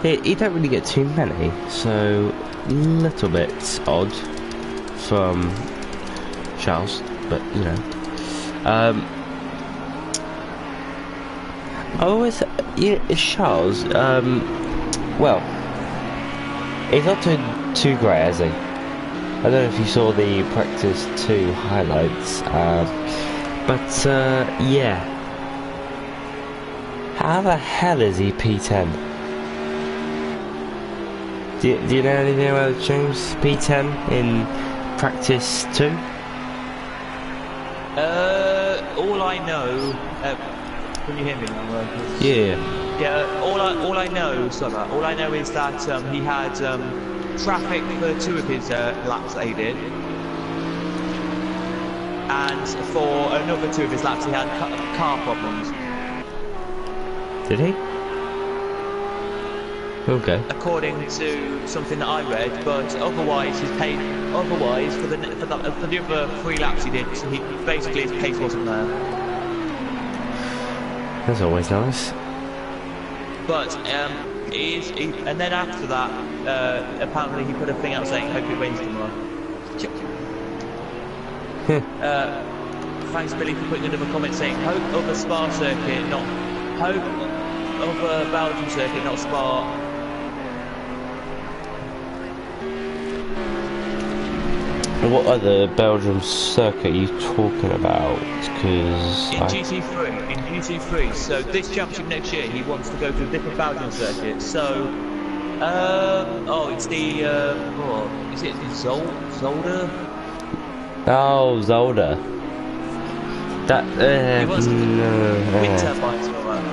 [SPEAKER 1] You don't really get too many, so little bit odd from Charles, but you know. I always, Charles. Well, he's not too great, has he? I don't know if you saw the practice 2 highlights, but yeah. How the hell is he P10? Do you know anything about James P10 in practice 2?
[SPEAKER 2] All I know. Can you hear me now?
[SPEAKER 1] Yeah.
[SPEAKER 2] Yeah. All I know. Sorry, all I know is that he had traffic for 2 of his laps that he did, and for another 2 of his laps he had car problems.
[SPEAKER 1] Did he? Okay.
[SPEAKER 2] According to something that I read, but otherwise he's paid. Otherwise, for the other 3 laps he did, he basically his pace wasn't there.
[SPEAKER 1] That's always nice.
[SPEAKER 2] But and then after that, apparently he put a thing out saying, "Hope it rains tomorrow." Thanks, Billy, for putting another comment saying, "Hope of a Spa circuit, not hope of a Belgium circuit, not Spa."
[SPEAKER 1] What other Belgium circuit are you talking about? Because
[SPEAKER 2] in GT3, so this championship next year he wants to go to a different Belgian circuit. So, it's the is it Zolder?
[SPEAKER 1] Oh, Zolder. That
[SPEAKER 2] he wants to wind turbines and all that.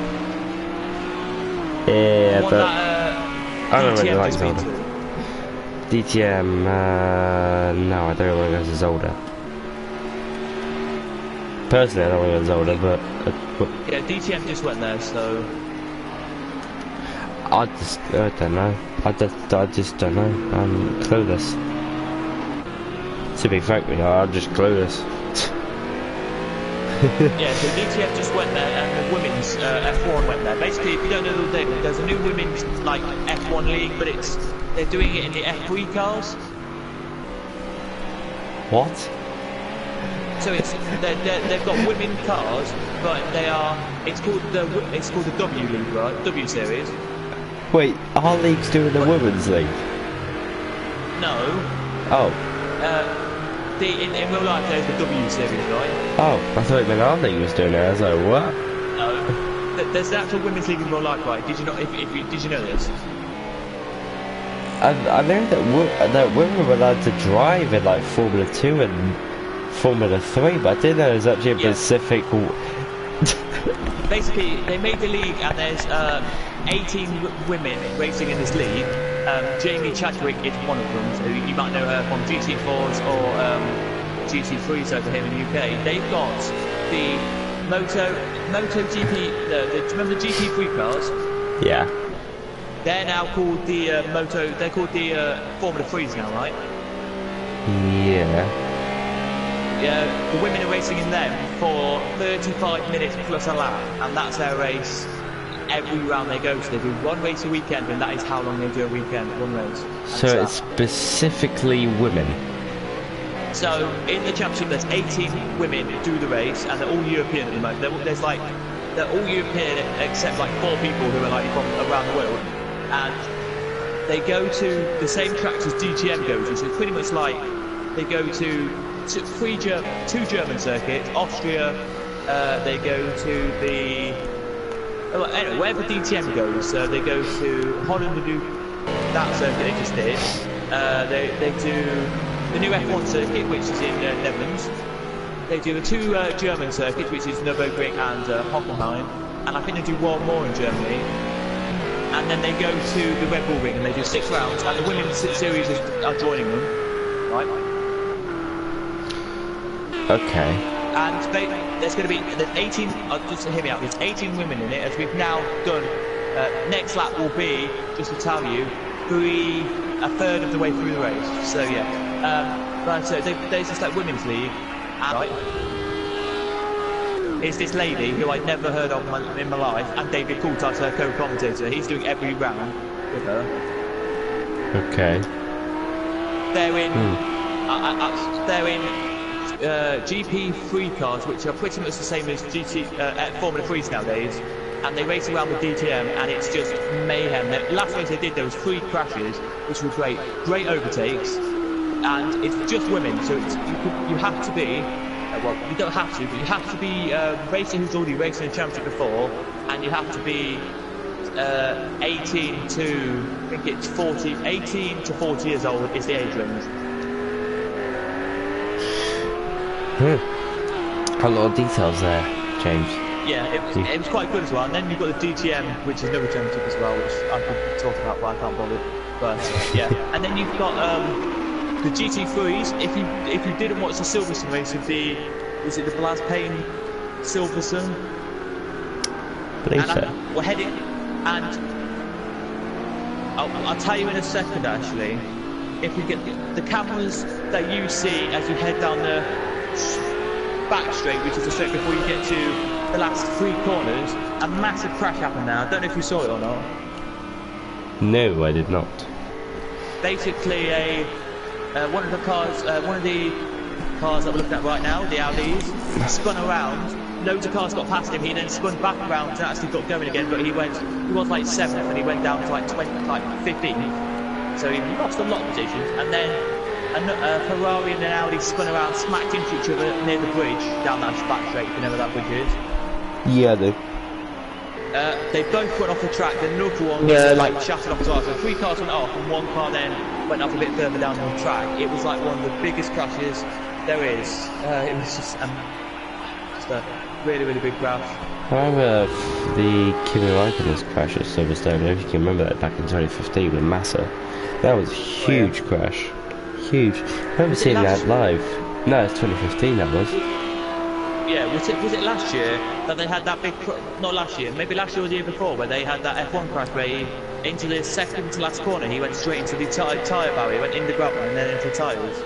[SPEAKER 1] Yeah, but I don't really
[SPEAKER 2] DTM
[SPEAKER 1] like
[SPEAKER 2] just been
[SPEAKER 1] Zolder.
[SPEAKER 2] to.
[SPEAKER 1] DTM, no, I don't want to go to Zolder. Personally, I don't want to go to Zolder, but
[SPEAKER 2] yeah, DTM just went there, so
[SPEAKER 1] I don't know. I just don't know. I'm clueless. To be frank with you, I'm just clueless.
[SPEAKER 2] yeah, so DTM just went there, and the women's F1 went there. Basically, if you don't know, there's a new women's like F1 league, but they're doing it in the F3 cars.
[SPEAKER 1] What?
[SPEAKER 2] So they've got women cars, but it's called the W League, right? W Series.
[SPEAKER 1] Wait, our league's doing the women's league?
[SPEAKER 2] No.
[SPEAKER 1] Oh.
[SPEAKER 2] In real life, there's the W Series, right?
[SPEAKER 1] Oh, I thought it meant our league was doing it. I was like, what?
[SPEAKER 2] No. There's an actual women's league in real life, right? Did you not? Did you know this?
[SPEAKER 1] I know that women were allowed to drive in like Formula 2 and Formula 3, but I didn't know there was actually a specific...
[SPEAKER 2] Basically, they made the league and there's 18 women racing in this league. Jamie Chadwick is one of them, so you might know her from GT4s or GT3s over here in the UK. They've got the MotoGP, do you remember the GT3 cars?
[SPEAKER 1] Yeah.
[SPEAKER 2] They're now called the they're called the Formula 3s now, right?
[SPEAKER 1] Yeah.
[SPEAKER 2] Yeah, the women are racing in them for 35 minutes plus a lap, and that's their race every round they go to. They do 1 race a weekend, and that is how long they do a weekend, 1 race.
[SPEAKER 1] So it's specifically women?
[SPEAKER 2] So, in the championship, there's 18 women who do the race, and they're all European at the moment. They're all European except like 4 people who are like from around the world. And they go to the same tracks as DTM go to, so it's pretty much like they go to 2 German circuits, Austria, they go to the... anyway, wherever DTM goes, they go to Holland to do that circuit they just did. They do the new F1 circuit, which is in Netherlands. They do the 2 German circuits, which is Nürburgring and Hockenheim. and I think they do one more in Germany, and then they go to the Red Bull Ring and they do 6 rounds, and the women's series are joining them, right?
[SPEAKER 1] Okay.
[SPEAKER 2] And there's going to be 18. Just hear me out. There's 18 women in it, as we've now done. Next lap will be, just to tell you, a third of the way through the race. So yeah, but there's this like women's league, right? It's this lady who I'd never heard of in my life, and David Coulthard's her co-commentator. He's doing every round with her.
[SPEAKER 1] Okay.
[SPEAKER 2] They're in GP3 cars, which are pretty much the same as Formula 3s nowadays, and they race around with DTM, and it's just mayhem. The last race they did, there was 3 crashes, which were great overtakes, and it's just women, so you have to be, well, you don't have to, but you have to be a racer who's already raced in a championship before, and you have to be 18 to 40 years old is the age range.
[SPEAKER 1] A lot of details there, James.
[SPEAKER 2] Yeah, it was quite good as well. And then you've got the DTM, which is another championship as well, which I could talk about, but I can't bother. But yeah, and then you've got the GT3s. If you didn't watch the Silverstone race with is it the Blas Payne Silverstone?
[SPEAKER 1] I believe so.
[SPEAKER 2] We're heading, and I'll tell you in a second. Actually, if we get the cameras that you see as you head down the back straight, which is the straight before you get to the last 3 corners, a massive crash happened now. I don't know if you saw it or not.
[SPEAKER 1] No, I did not.
[SPEAKER 2] Basically, one of the cars that we're looking at right now, the Audis, spun around. Loads of cars got past him. He then spun back around and actually got going again. But he was like 7th, and he went down to like 15th. So he lost a lot of positions, and then a Ferrari and an Audi spun around, smacked into each other near the bridge down that back straight, if you know where that bridge is.
[SPEAKER 1] Yeah, I do.
[SPEAKER 2] They both went off the track, then another one shattered off as well. So 3 cars went off, and 1 car then went off a bit further down the track. It was like one of the biggest crashes there is. It was just a really, really big crash.
[SPEAKER 1] I remember the Kimi Raikkonen's crash at Silverstone. I don't know if you can remember that back in 2015 with Massa. That was a huge crash. Huge. I remember seeing that live. No, it's 2015 that was.
[SPEAKER 2] Yeah, was it last year that they had that big... Not last year, maybe last year or the year before, where they had that F1 crash where he, into the second to last corner, he went straight into the tyre barrier, he went in the gravel and then into the tyres.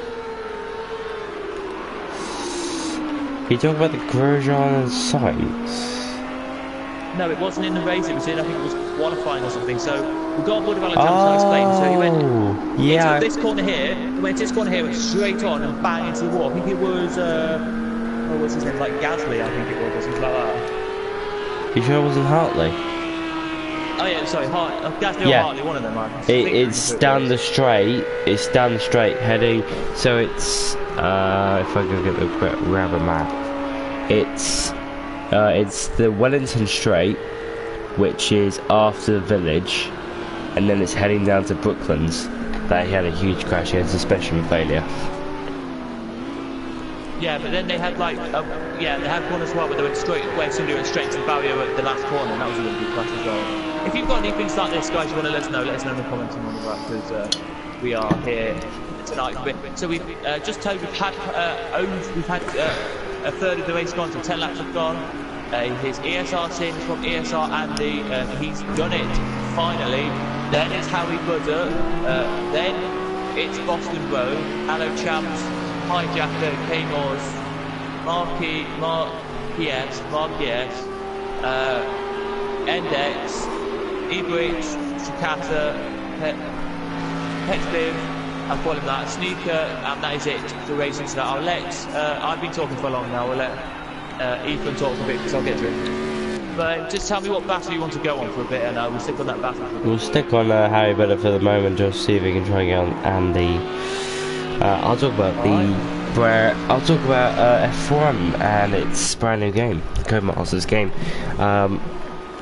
[SPEAKER 1] You talking about the Grosjean and Sainz?
[SPEAKER 2] No, it wasn't in the race, I think it was qualifying or something, so we got on board of Alexander explain, so he went into this corner here, went straight on and bang into the wall. I think it was, what was his name, like Gasly, I think it was, or something like that.
[SPEAKER 1] You sure it wasn't Hartley?
[SPEAKER 2] Oh yeah, sorry, Gasly or Hartley, one of them, man.
[SPEAKER 1] It's down the straight, heading, so it's, if I can get the grab a map, it's the Wellington Straight, which is after the village, and then it's heading down to Brooklands. That he had a huge crash, he had suspension failure. Yeah,
[SPEAKER 2] but then they had they had one as well where they went where somebody went straight to the barrier at the last corner, and that was a really good crash as well. If you've got anything like this, guys, you want to let us know in the comments on the right, because we are here tonight. So we've just told we've had a third of the race gone, so 10 laps have gone. His ESR sin from ESR Andy, he's done it finally. Then it's Harry Budder, then it's Boston Road, Hello Champs, Hijacker, K-Moors, Marquez, Endex, Ebridge, Chicata, Petbiv, I call him that, Sneaker, and that is it for racing tonight. I'll let, I've been talking for long now, I'll let Ethan talk for a bit because I'll get to it. But just tell me what battle you want to go on for a bit, and we'll stick on that battle.
[SPEAKER 1] We'll stick on Harry Budder for the moment, just see if we can try and get on Andy. I'll talk about F1 and its brand new game, Codemasters game.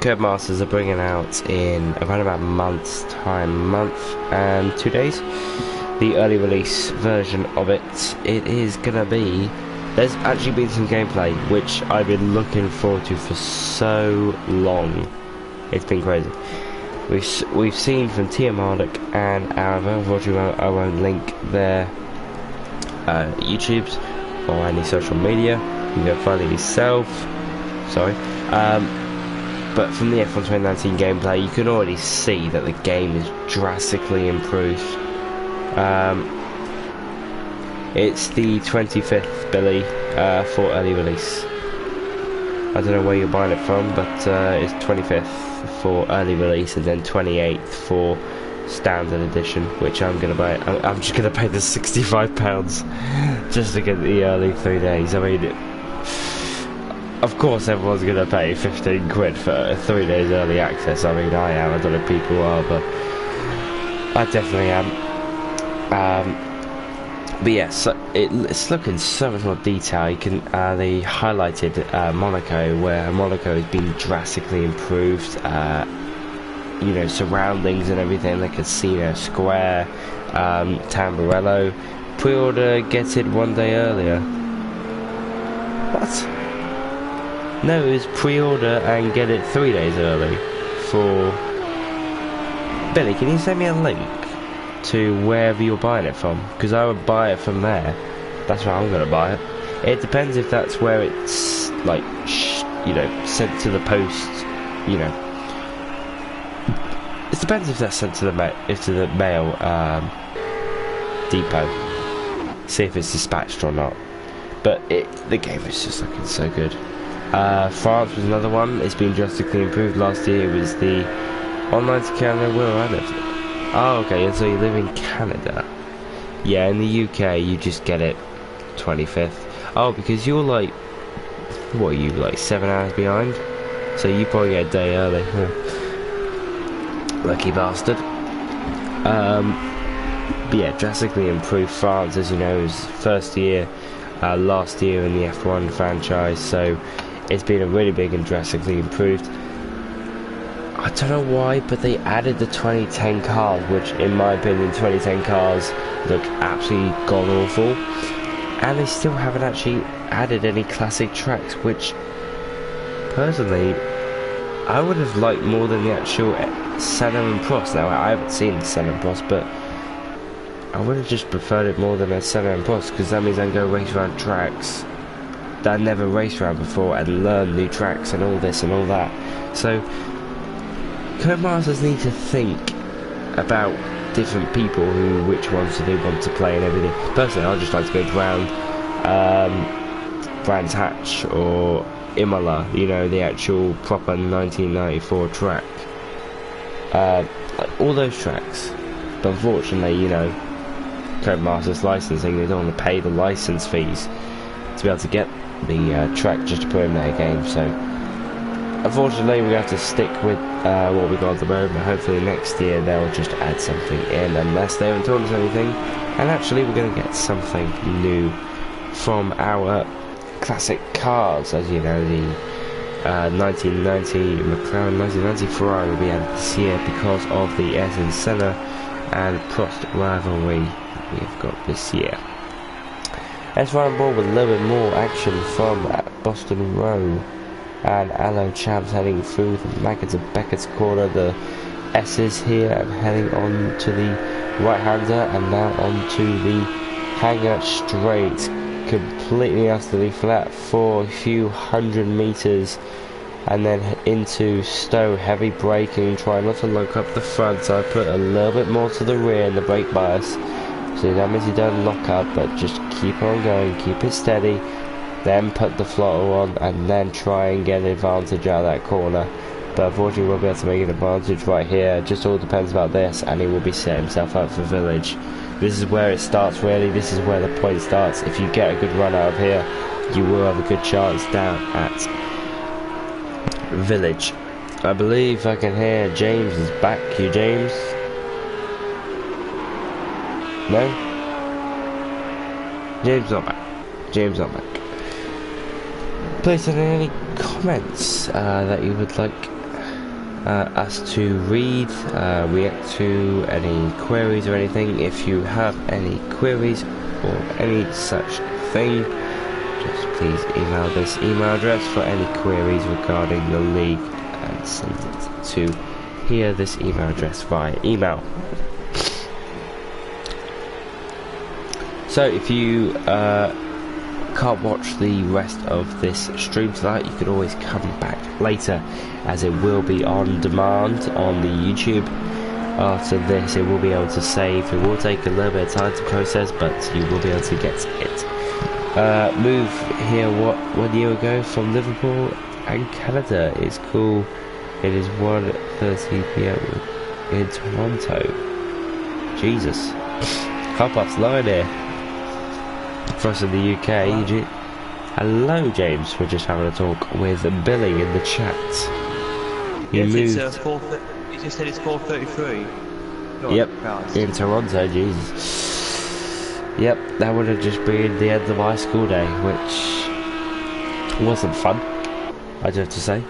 [SPEAKER 1] Codemasters are bringing out in around about a month and 2 days the early release version of it. It is gonna be there's actually been some gameplay which I've been looking forward to for so long. It's been crazy. We've seen from Tia Marduk and Arava. Unfortunately, I won't link their YouTubes or any social media. You can go find it yourself. Sorry. But from the F1 2019 gameplay, you can already see that the game is drastically improved. It's the 25th, Billy, for early release. I don't know where you're buying it from, but it's 25th for early release, and then 28th for standard edition, which I'm gonna buy. I'm just gonna pay the £65 just to get the early 3 days. I mean, of course everyone's gonna pay 15 quid for 3 days early access. I mean, I am. I don't know if people are, but I definitely am. But yeah, so it's looking so much more detail. You can they highlighted Monaco, where Monaco has been drastically improved. You know, surroundings and everything, the casino square, Tamburello. Pre-order, get it 1 day earlier. What? No, it was pre-order and get it 3 days early. For Billy, can you send me a link to wherever you're buying it from? Because I would buy it from there. That's where I'm going to buy it. It depends if that's where it's like you know, sent to the post. You know, it depends if that's sent to the mail depot. See if it's dispatched or not. But the game is just looking so good. France was another one. It's been drastically improved. Last year it was the online to Canada. Where I live. Oh, okay, so you live in Canada. Yeah, in the UK, you just get it 25th. Oh, because you're like, what are you, like 7 hours behind? So you probably get a day early. Lucky bastard. But yeah, drastically improved. France, as you know, is first year, last year in the F1 franchise, so it's been a really big and drastically improved. I don't know why, but they added the 2010 cars, which in my opinion 2010 cars look absolutely god-awful, and they still haven't actually added any classic tracks, which personally I would have liked more than the actual Senna and Prost. Now I haven't seen Senna and Prost, but I would have just preferred it more than a Senna and Prost, because that means I can go race around tracks that I never raced around before and learn new tracks and all this and all that. So Codemasters need to think about different people, which ones do they want to play and everything. Personally, I'd just like to go around Brands Hatch or Imola, you know, the actual proper 1994 track. Like all those tracks. But unfortunately, you know, Codemasters licensing, they don't want to pay the license fees to be able to get the track just to put in their game. So unfortunately, we have to stick with what we got at the moment. Hopefully next year they'll just add something in, unless they haven't told us anything. And actually we're going to get something new from our classic cars. As you know, the 1990 McLaren, 1990 Ferrari will be added this year because of the Ayrton Senna and Prost rivalry we've got this year. Let's run on board with a little bit more action from Boston Row. And Allo Champs heading through the Maggots of Beckett's corner, the S's here, and heading on to the right-hander, and now on to the hanger straight, completely utterly flat for a few hundred meters, and then into Stowe, heavy braking, trying not to lock up the front, so I put a little bit more to the rear in the brake bias, so that means you don't lock up, but just keep on going, keep it steady. Then put the throttle on and then try and get an advantage out of that corner. But unfortunately we won't be able to make an advantage right here. It just all depends about this, and he will be setting himself up for Village. This is where it starts really, this is where the point starts. If you get a good run out of here, you will have a good chance down at Village. I believe I can hear James is back. You James? No? James not back. James not back. Please send in any comments that you would like us to read, react to, any queries or anything. If you have any queries or any such thing, please email this email address for any queries regarding the league and send it to here this email address via email. So if you can't watch the rest of this stream tonight, you can always come back later, as it will be on demand on the YouTube. After this, it will be able to save. It will take a little bit of time to process, but you will be able to get it. Moved here 1 year ago from Liverpool and Canada. It's cool. It is 1:30 PM in Toronto. Jesus. Car park's low here. For us in the UK. Wow. Hello, James. We're just having a talk with Billy in the chat. You
[SPEAKER 2] yes,
[SPEAKER 1] moved.
[SPEAKER 2] You just said it's 4:33.
[SPEAKER 1] Yep, in Toronto, Jesus. Yep, that would have just been the end of my school day, which wasn't fun, I do have to say.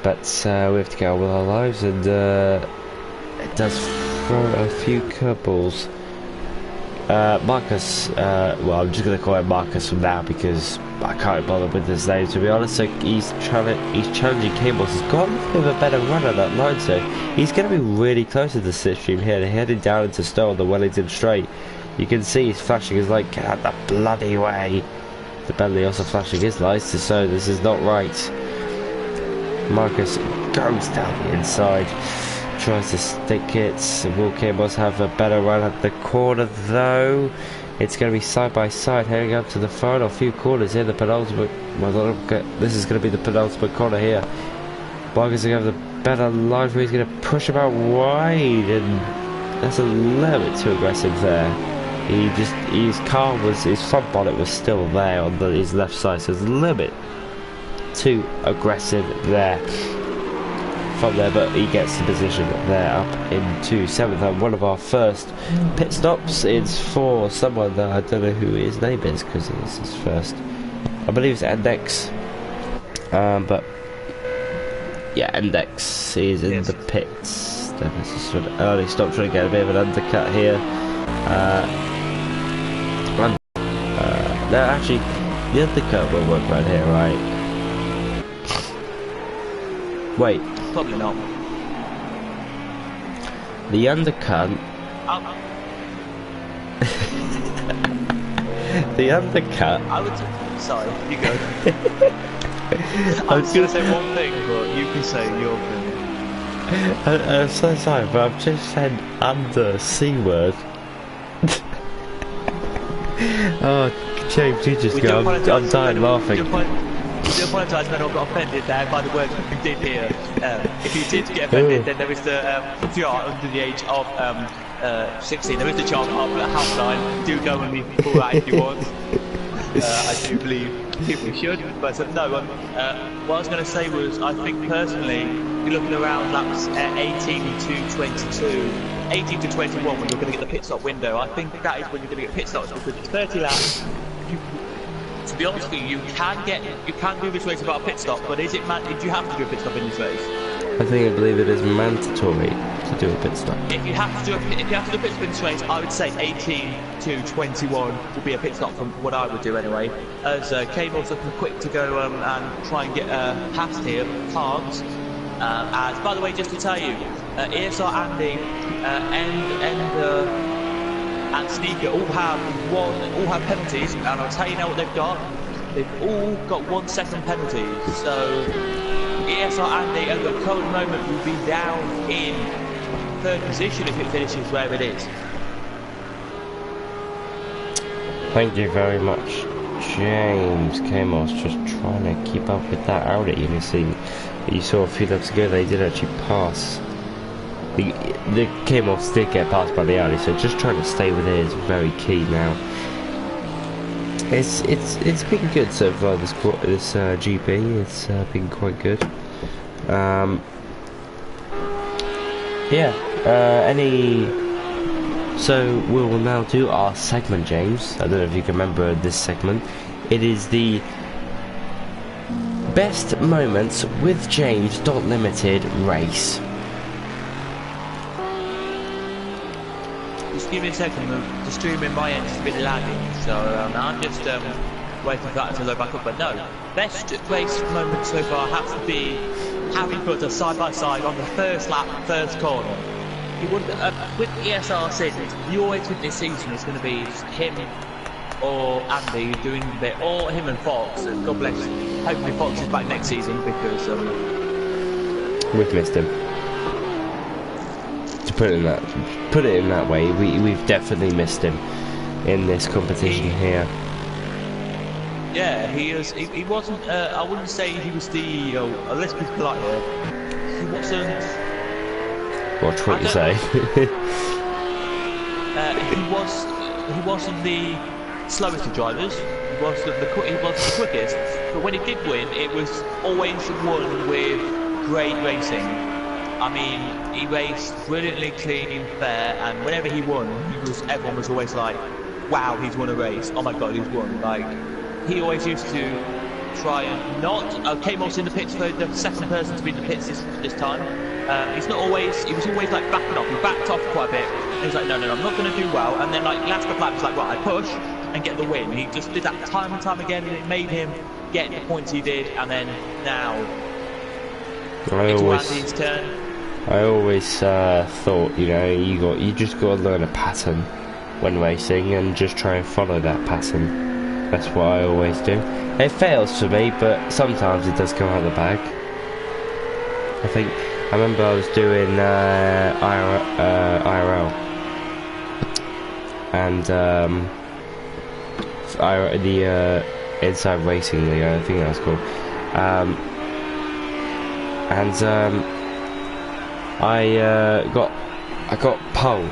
[SPEAKER 1] But we have to get on with our lives, and it does throw a few curveballs. Marcus, well, I'm just going to call him Marcus from now because I can't bother with his name, to be honest. So he's challenging K-Boss. He's got a bit of a better run at that line, so he's going to be really close to the slipstream here. They're heading down into Stowe on the Wellington Straight. You can see he's flashing his light. Get out the bloody way. The Bentley also flashing his lights, so this is not right. Marcus goes down the inside. Tries to stick it. Will K-Boss have a better run at the corner though? It's going to be side by side, heading up to the final few corners here. The penultimate. Well, this is going to be the penultimate corner here. Marcus is going to have the better line. He's going to push him out wide, and that's a little bit too aggressive there. His front bonnet was still there on his left side, so it's a little bit too aggressive there. From there, but he gets the position there up into 7th, and one of our first pit stops is for someone that I don't know who his name is because it's his first. I believe it's Index, but yeah, Index is in the pits. This is sort of early stop, trying to get a bit of an undercut here. No, actually, the undercut will work right here, right? Wait.
[SPEAKER 2] Probably not.
[SPEAKER 1] The undercut. The undercut.
[SPEAKER 2] I would. Sorry, you go. I was going to say one thing, but you can say your thing.
[SPEAKER 1] I'm so sorry, but I've just said under C word. Oh, James, you just go. I'm dying laughing.
[SPEAKER 2] I do apologise when I got offended there by the words that you did here. If you did get offended, then there is the, if you are under the age of 16, there is the child helpline. Do go and leave people out if you want. I do believe people should, but no. What I was going to say was, I think personally, you're looking around laps 18 to 22, 18 to 21 when you're going to get the pit stop window. I think that is when you're going to get pit stops because it's 30 laps. To be honest with you, you can do this race without a pit stop, but is it do you have to do a pit stop in this race?
[SPEAKER 1] I believe it is mandatory to do a pit stop.
[SPEAKER 2] If you have to do a pit stop in this race, I would say 18 to 21 would be a pit stop from what I would do anyway. As K-Boss looking quick to go and try and get past here, can't. As by the way, just to tell you, ESR Andy and Sneaker all have penalties, and I'll tell you now what they've got. They've all got 1 second penalties. So ESR Andy at the current moment will be down in 3rd position if it finishes where it is.
[SPEAKER 1] Thank you very much, James. K-Moss just trying to keep up with that Audi. You see, you saw a few laps ago they did actually pass. The K-Moss did get passed by the Audi, so just trying to stay with it is very key now. It's been good so far this GP. It's been quite good. So we will now do our segment, James. I don't know if you can remember this segment. It is the best moments with James Limited race.
[SPEAKER 2] Just give me a second, the stream in my end is a bit lagging, so I'm just waiting for that to load back up. But no, best race moment so far has to be Harry Potter side by side on the first lap, first corner. He would with ESR Sins, you always think this season is going to be him or Andy doing the bit, or him and Fox. And God bless. Hopefully Fox is back next season because
[SPEAKER 1] we've missed him. To put it in that way, we've definitely missed him in this competition here.
[SPEAKER 2] Yeah, he is. He wasn't. I wouldn't say he was the. Let's be polite here. He wasn't.
[SPEAKER 1] What would you say?
[SPEAKER 2] He wasn't the slowest of drivers. He wasn't the quickest. But when he did win, it was always won with great racing. I mean, he raced brilliantly, clean, and fair. And whenever he won, everyone was always like, "Wow, he's won a race! Oh my God, he's won!" Like, he always used to try and not. Came also in the pits for the second person to be in the pits this time. He's not always. He was always like backing off. He backed off quite a bit. He was like, no, I'm not going to do well. And then like last couple laps, like, right, I push and get the win. He just did that time and time again, and it made him get the points he did. And then now it's Randy's turn.
[SPEAKER 1] I always thought, you just got to learn a pattern when racing and just try and follow that pattern. That's what I always do. It fails for me, but sometimes it does come out of the bag. I remember I was doing IRL and the Inside Racing League, I think that was called. I got pole.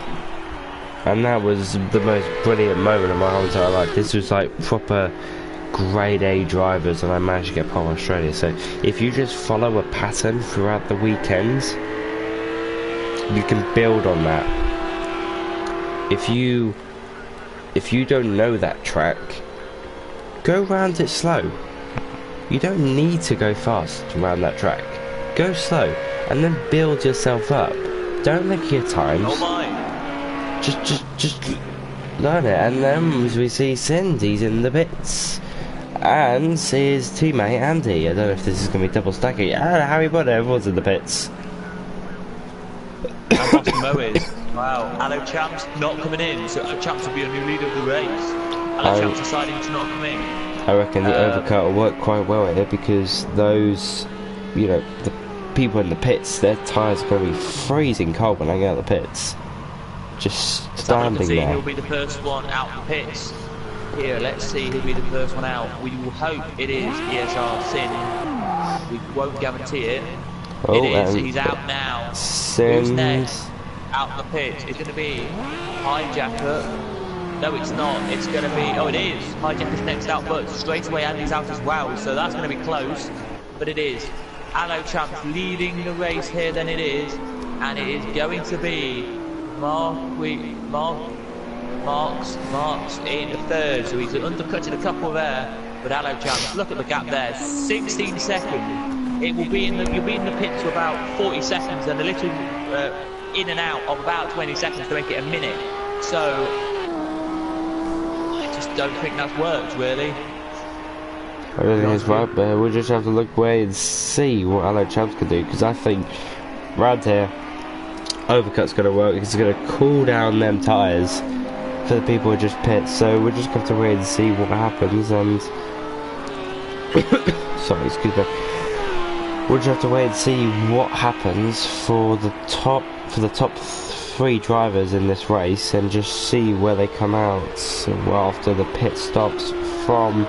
[SPEAKER 1] And that was the most brilliant moment of my whole entire life. This was like proper grade A drivers, and I managed to get pole Australia. So if you just follow a pattern throughout the weekends, you can build on that. If you don't know that track, go round it slow. You don't need to go fast around that track. Go slow, and then build yourself up. Don't look at your times.
[SPEAKER 2] Oh my.
[SPEAKER 1] Just learn it, and then as we see Cindy's in the pits, and his teammate Andy. I don't know if this is going to be double stacking. Harry Potter, everyone's in the pits.
[SPEAKER 2] And Boston Mo is. Wow. Hello Champs not coming in, so Champs will be a new leader of the race. Hello Champs deciding to not come in.
[SPEAKER 1] I reckon the overcut will work quite well here, because those, the people in the pits, their tyres are going to be freezing cold when I get out of the pits. Just standing there.
[SPEAKER 2] Who'll be the first one out the pits. Here, let's see who'll be the first one out. We will hope it is ESR Sin. We won't guarantee it.
[SPEAKER 1] Oh,
[SPEAKER 2] it is. He's out now.
[SPEAKER 1] Sin.
[SPEAKER 2] Who's next? Out the pits. It's going to be Hijacker. No, it's not. It's going to be. Oh, it is. Hijacker's next out, but straight away Andy's out as well. So that's going to be close. But it is. Hello Champs leading the race here. Then it is, and it is going to be Mark's in third, so he's undercutting a couple there. But hello Champs, look at the gap there, 16 seconds. It will be you'll be in the pits for about 40 seconds, and a little in and out of about 20 seconds to make it a minute. So I just don't think that's worked really.
[SPEAKER 1] I don't think it's right, but we'll just have to look away and see what hello Champs can do, because I think round here overcut's going to work. It's going to cool down them tyres for the people who just pit, so we're just going to have to wait and see what happens. And sorry, excuse me. We'll just have to wait and see what happens for the top three drivers in this race, and just see where they come out after the pit stops from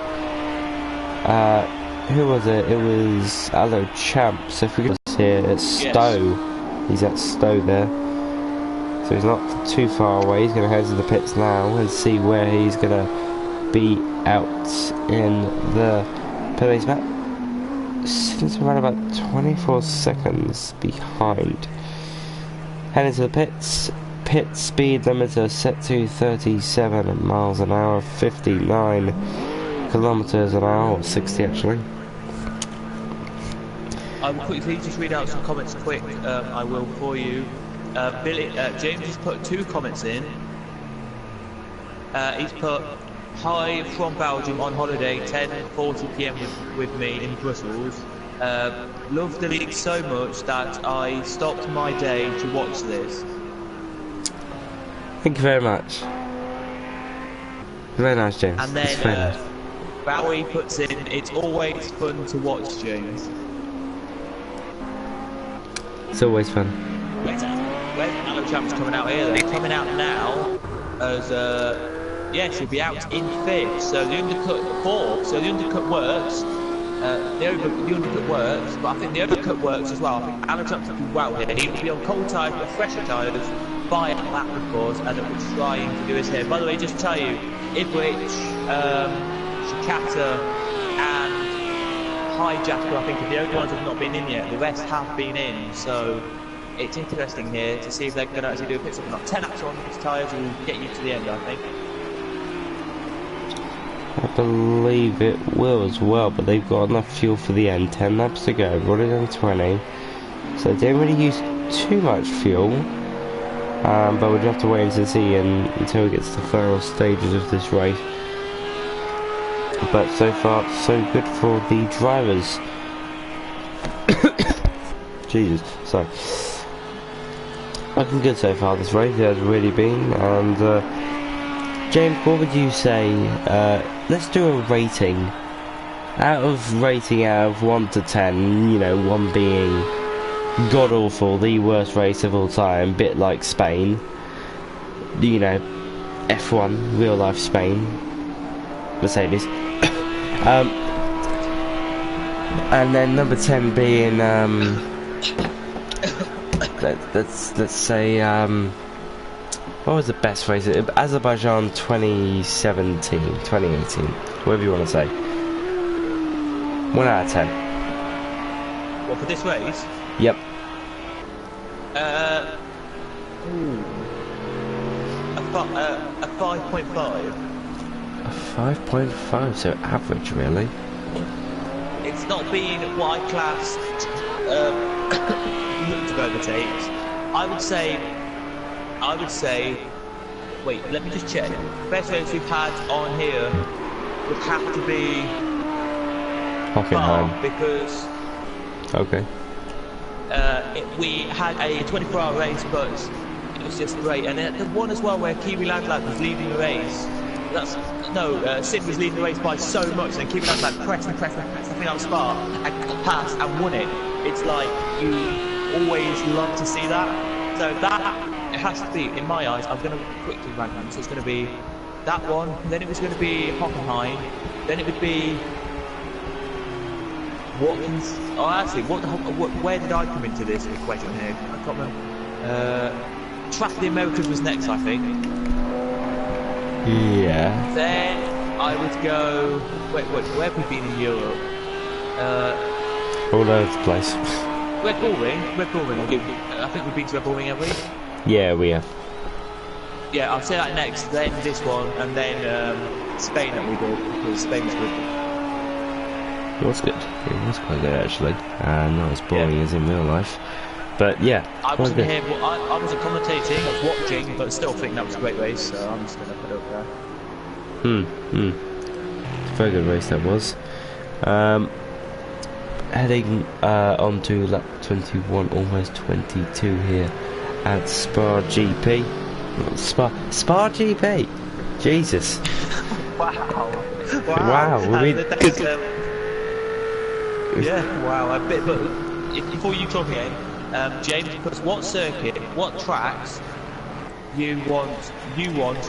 [SPEAKER 1] who was it? It was hello Champs. If we go here at Stowe. He's at Stowe there, so he's not too far away. He's going to head to the pits now and see where he's going to be out in the pit. He's seems around about 24 seconds behind. Heading to the pits. Pit speed limiter set to 37 miles an hour, 59 kilometers an hour, or 60 actually.
[SPEAKER 2] I will quickly just read out some comments quick. I will for you. James has put 2 comments in. He's put Hi from Belgium on holiday, 10:40 p.m. with me in Brussels. Love the league so much that I stopped my day to watch this.
[SPEAKER 1] Thank you very much. Very nice, James.
[SPEAKER 2] And then
[SPEAKER 1] nice.
[SPEAKER 2] Bowie puts in, it's always fun to watch, James.
[SPEAKER 1] It's always fun.
[SPEAKER 2] Where's Alan Champ's coming out here? They're coming out now as yeah, she'll be out in 5th. So the undercut 4th. So the undercut works. The undercut works, but I think the overcut works as well. I think Alan Champ's doing well here. He will be on cold tyres but fresher tyres by a lap, of course, and we're trying to do his here. By the way, just to tell you, Ibridge, Shikata, and Hijacker, I think, are the only ones who have not been in yet. The rest have been in, so it's interesting here to see if they're going to actually do a pit stop or not. 10 laps on these tyres will get you to the end, I think.
[SPEAKER 1] I believe it will as well, but they've got enough fuel for the end. 10 laps to go, running on 20, so they don't really use too much fuel. But we'll have to wait and see until it gets to the final stages of this race. But so far, so good for the drivers. Jesus, sorry. Looking good so far this race, it has really been. And James, what would you say? Let's do a rating. Out of 1 to 10, you know, 1 being god awful, the worst race of all time, bit like Spain, you know, F1, real life Spain, Mercedes. And then number 10 being let's say what was the best race? Azerbaijan 2017, 2018, whatever you want to say. 1 out of 10.
[SPEAKER 2] What, for this race?
[SPEAKER 1] Yep.
[SPEAKER 2] A 5.5.
[SPEAKER 1] A 5.5, so average, really.
[SPEAKER 2] It's not been what I classed looked to overtakes. I would say. Wait, let me just check. Best race we've had on here would have to be
[SPEAKER 1] Hockenheim.
[SPEAKER 2] Because
[SPEAKER 1] Okay.
[SPEAKER 2] we had a 24-hour race, but it was just great. And then the one as well where Kiwi Landlad was leading the race. Sid was leading the race by so much, and Kiwi Landlad pressed, I think on Spa, and passed and won it. It's like, you always love to see that. So that, it has to be, in my eyes, I'm going to quickly rank them. So it's going to be that one, then it was going to be Hockenheim, then it would be Watkins. Oh, actually, where did I come into this equation here? I can't remember. Track of the Americas was next, I think.
[SPEAKER 1] Yeah.
[SPEAKER 2] Then I would go. Where have we been in Europe?
[SPEAKER 1] All over the place.
[SPEAKER 2] Red Bull Ring. I think we've been to Red Bull Ring, have we?
[SPEAKER 1] Yeah, we have.
[SPEAKER 2] Yeah, I'll say that next. Then this one, and then Spain that we did, because Spain was good.
[SPEAKER 1] It was good. It was quite good actually. Not as boring as in real life. But yeah.
[SPEAKER 2] I wasn't here. I wasn't commentating. I was watching, but still think that was a great race. So I'm just gonna put it up there.
[SPEAKER 1] It's a very good race that was. Heading on to lap 21, almost 22 here at Spa GP. Spa GP. Jesus.
[SPEAKER 2] Wow. Yeah, wow. A bit, but before you talk again, James, what circuit, what tracks you want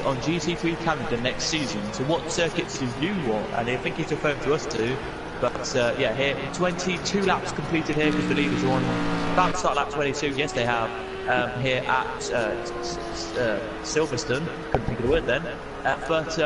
[SPEAKER 2] on GT3 Canada next season? So what circuits do you want? And I think he's referring to us too. But yeah, here 22 laps completed here because the leaders are on about to start lap 22. Yes, they have here at Silverstone. Couldn't think of the word then. But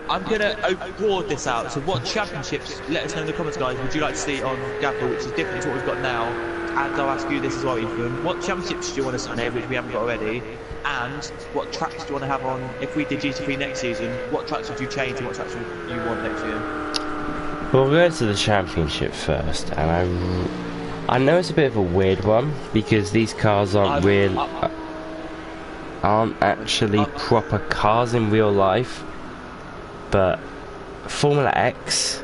[SPEAKER 2] I'm gonna broad this out. So, what championships? Let us know in the comments, guys. Would you like to see on Gavra, which is different to what we've got now? And I'll ask you this as well, Ethan. What championships do you want us on here, which we haven't got already? And what tracks do you want to have on? If we did GT3 next season, what tracks would you change and what tracks would you want next year?
[SPEAKER 1] Well, we'll go to the championship first, and I know it's a bit of a weird one because these cars aren't real. aren't actually proper cars in real life, but Formula X,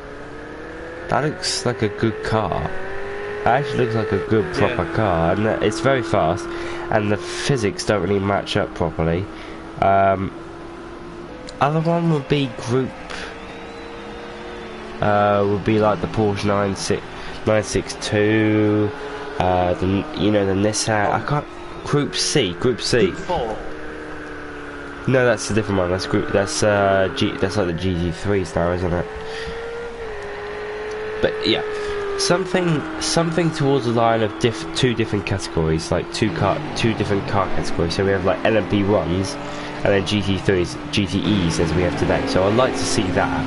[SPEAKER 1] that looks like a good car. It actually looks like a good proper car, and it's very fast, and the physics don't really match up properly. Other one would be Group, would be like the Porsche 962, the Nissan. I can't. Group C.
[SPEAKER 2] Group 4.
[SPEAKER 1] No, that's a different one. That's That's like the GT3 style, isn't it? But yeah, something towards the line of two different categories, like two different car categories. So we have like LMP1s and then GT3s, GTEs as we have today. So I'd like to see that,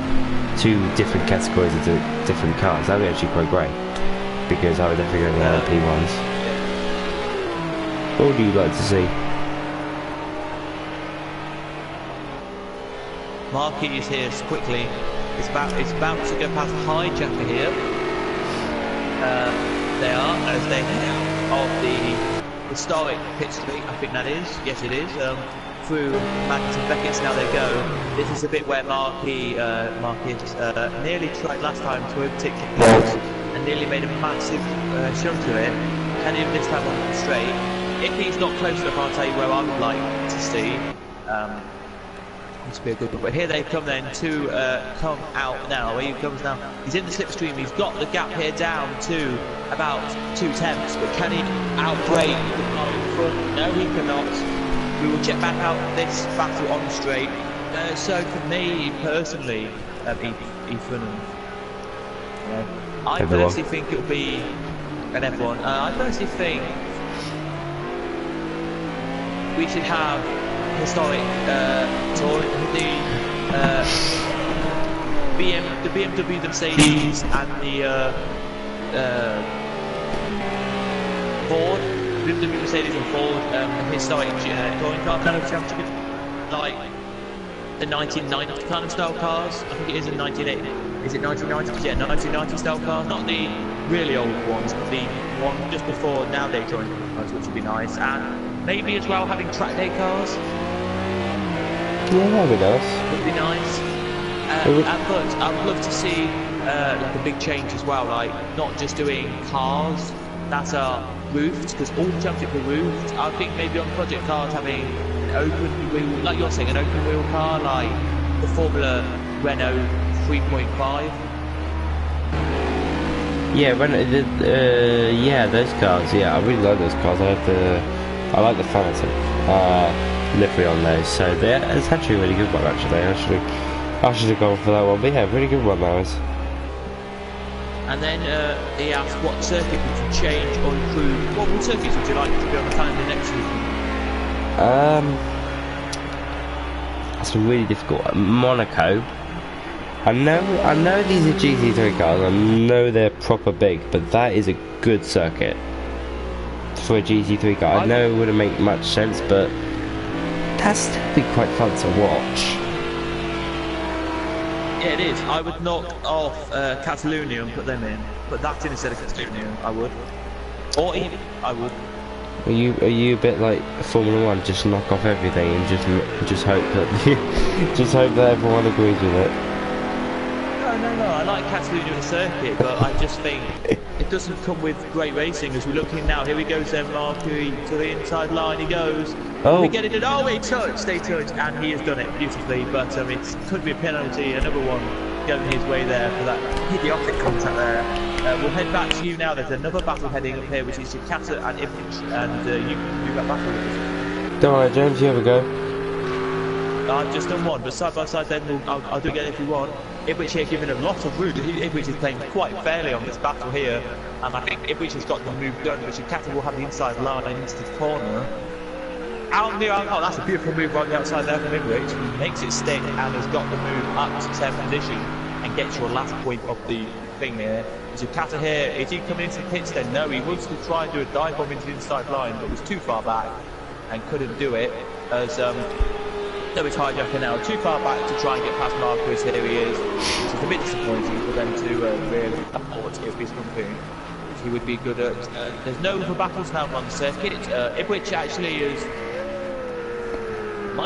[SPEAKER 1] two different categories of different cars. That would be actually quite great, because I would definitely go with LMP1s. What would you like to see?
[SPEAKER 2] Marquis is here quickly. It's about to go past Hijacker here. They are, as they head out of the historic pit street, I think that is. Yes, it is. Through Magnus and Beckett's, now they go. This is a bit where Marquis nearly tried last time to overtake close and nearly made a massive shove to it. Can he this time on the straight? If he's not close enough, I'll tell you where I would like to see. This would be a good one. But here they come then to come out now. Where he comes now. He's in the slipstream. He's got the gap here down to about 2/10. But can he outbrake the car in front? No, he cannot. We will check back out this battle on the straight. So for me personally, Ethan, I personally think it'll be an F1. I personally think we should have historic tour, the BMW, the Mercedes, and the Ford, BMW, Mercedes, and Ford, historic touring car kind of championship, like the 1990 kind of style cars. I think it is in 1980. Is it 1990? Yeah, 1990 style cars, not the really old ones, but the one just before nowadays touring cars, which would be nice. And maybe as well having track day cars.
[SPEAKER 1] Yeah, that would be nice.
[SPEAKER 2] Would be nice. But I'd love to see like a big change as well, like not just doing cars that are roofed, because all the championships are roofed. I think maybe on project cars having an open wheel, like you're saying, an open wheel car, like the Formula Renault 3.5.
[SPEAKER 1] Yeah, those cars. Yeah, I really like those cars. I like the Phantom livery on those. So it's actually a really good one. Actually, I should have gone for that one. But yeah, really good one, that was.
[SPEAKER 2] And then he asked what circuit would you change or improve. What circuits would you like to be on the calendar next season?
[SPEAKER 1] That's really difficult. Monaco. I know these are GT3 cars. I know they're proper big, but that is a good circuit for a GT3 car. I know it wouldn't make much sense, but that's still be quite fun to watch.
[SPEAKER 2] Yeah, it is. I would knock off Catalonia and put them in. Put that in instead of Catalonia, I would. Or even, I would.
[SPEAKER 1] Are you a bit like Formula 1, just knock off everything and just hope that everyone agrees with it?
[SPEAKER 2] No, I like Catalonia as a circuit, but I just think it doesn't come with great racing. As we're looking now, here he goes then, Marquis to the inside line, he goes.
[SPEAKER 1] Oh,
[SPEAKER 2] we get it in. Oh, he touched, and he has done it beautifully. But it could be a penalty, another one going his way there for that idiotic contact there. We'll head back to you now. There's another battle heading up here, which is Jakarta and Ipswich, and you can do that battle with us.
[SPEAKER 1] Don't worry, James, you have a go.
[SPEAKER 2] I've just done one, but side by side then I'll do it again if you want. Ipswich here giving a lot of room. Ipswich is playing quite fairly on this battle here, and I think Ipswich has got the move done, but Jakarta will have the inside line into the corner. Out near, oh, that's a beautiful move right on the outside there from Ipswich. He makes it stick and has got the move up to 10th position and gets your last point of the thing here. Jakarta here, is he coming into the pits then? No, he wants to try and do a dive bomb into the inside line, but was too far back and couldn't do it. As so it's Hijacker now, too far back to try and get past Marquis. Here he is, which is a bit disappointing for them to really afford if he's coming. He would be good at. There's no other battles now on the circuit. Ipswich actually is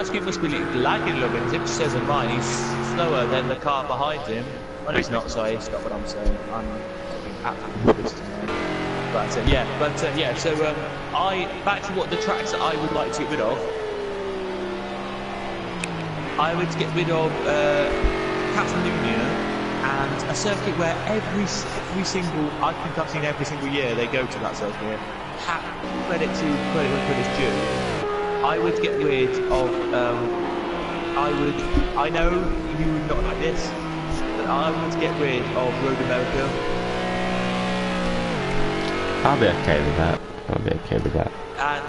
[SPEAKER 2] my screen must be lagging a little bit. It says on mine he's slower than the car behind him. Oh, no, he's not. Sorry, it's not what I'm saying. I'm absolutely pissed tonight. But yeah. So back to what the tracks that I would like to get rid of. I would get rid of Catalonia and a circuit where every single, I think I've seen every single year they go to that circuit. Credit is due. I would get rid of, I know you would not like this, but I would get rid of Road America.
[SPEAKER 1] I'll be okay with that.
[SPEAKER 2] And